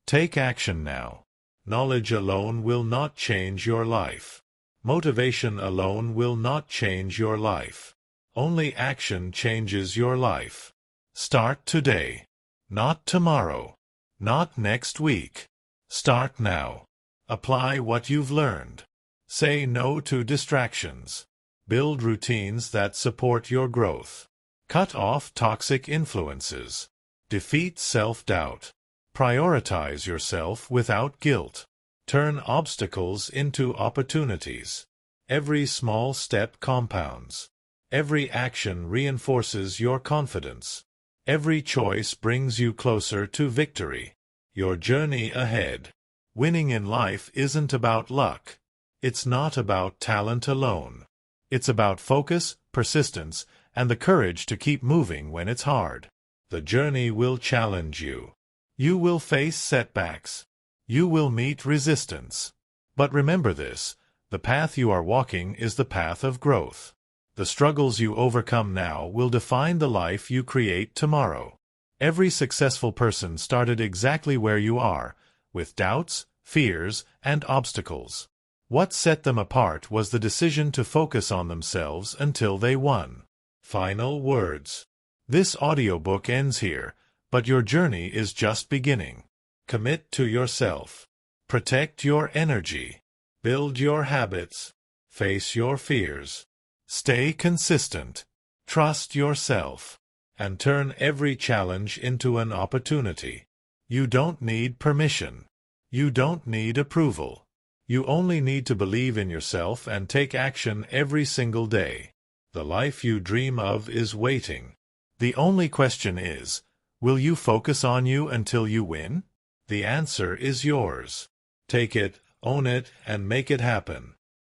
Take action now. Knowledge alone will not change your life. Motivation alone will not change your life. Only action changes your life. Start today. Not tomorrow. Not next week. Start now. Apply what you've learned. Say no to distractions. Build routines that support your growth. Cut off toxic influences. Defeat self-doubt. Prioritize yourself without guilt. Turn obstacles into opportunities. Every small step compounds. Every action reinforces your confidence. Every choice brings you closer to victory. Your journey ahead. Winning in life isn't about luck. It's not about talent alone. It's about focus, persistence, and the courage to keep moving when it's hard. The journey will challenge you. You will face setbacks. You will meet resistance. But remember this, the path you are walking is the path of growth. The struggles you overcome now will define the life you create tomorrow. Every successful person started exactly where you are, with doubts, fears, and obstacles. What set them apart was the decision to focus on themselves until they won. Final words. This audiobook ends here, but your journey is just beginning. Commit to yourself. Protect your energy. Build your habits. Face your fears. Stay consistent. Trust yourself. And turn every challenge into an opportunity. You don't need permission. You don't need approval. You only need to believe in yourself and take action every single day. The life you dream of is waiting. The only question is, will you focus on you until you win? The answer is yours. Take it, own it, and make it happen.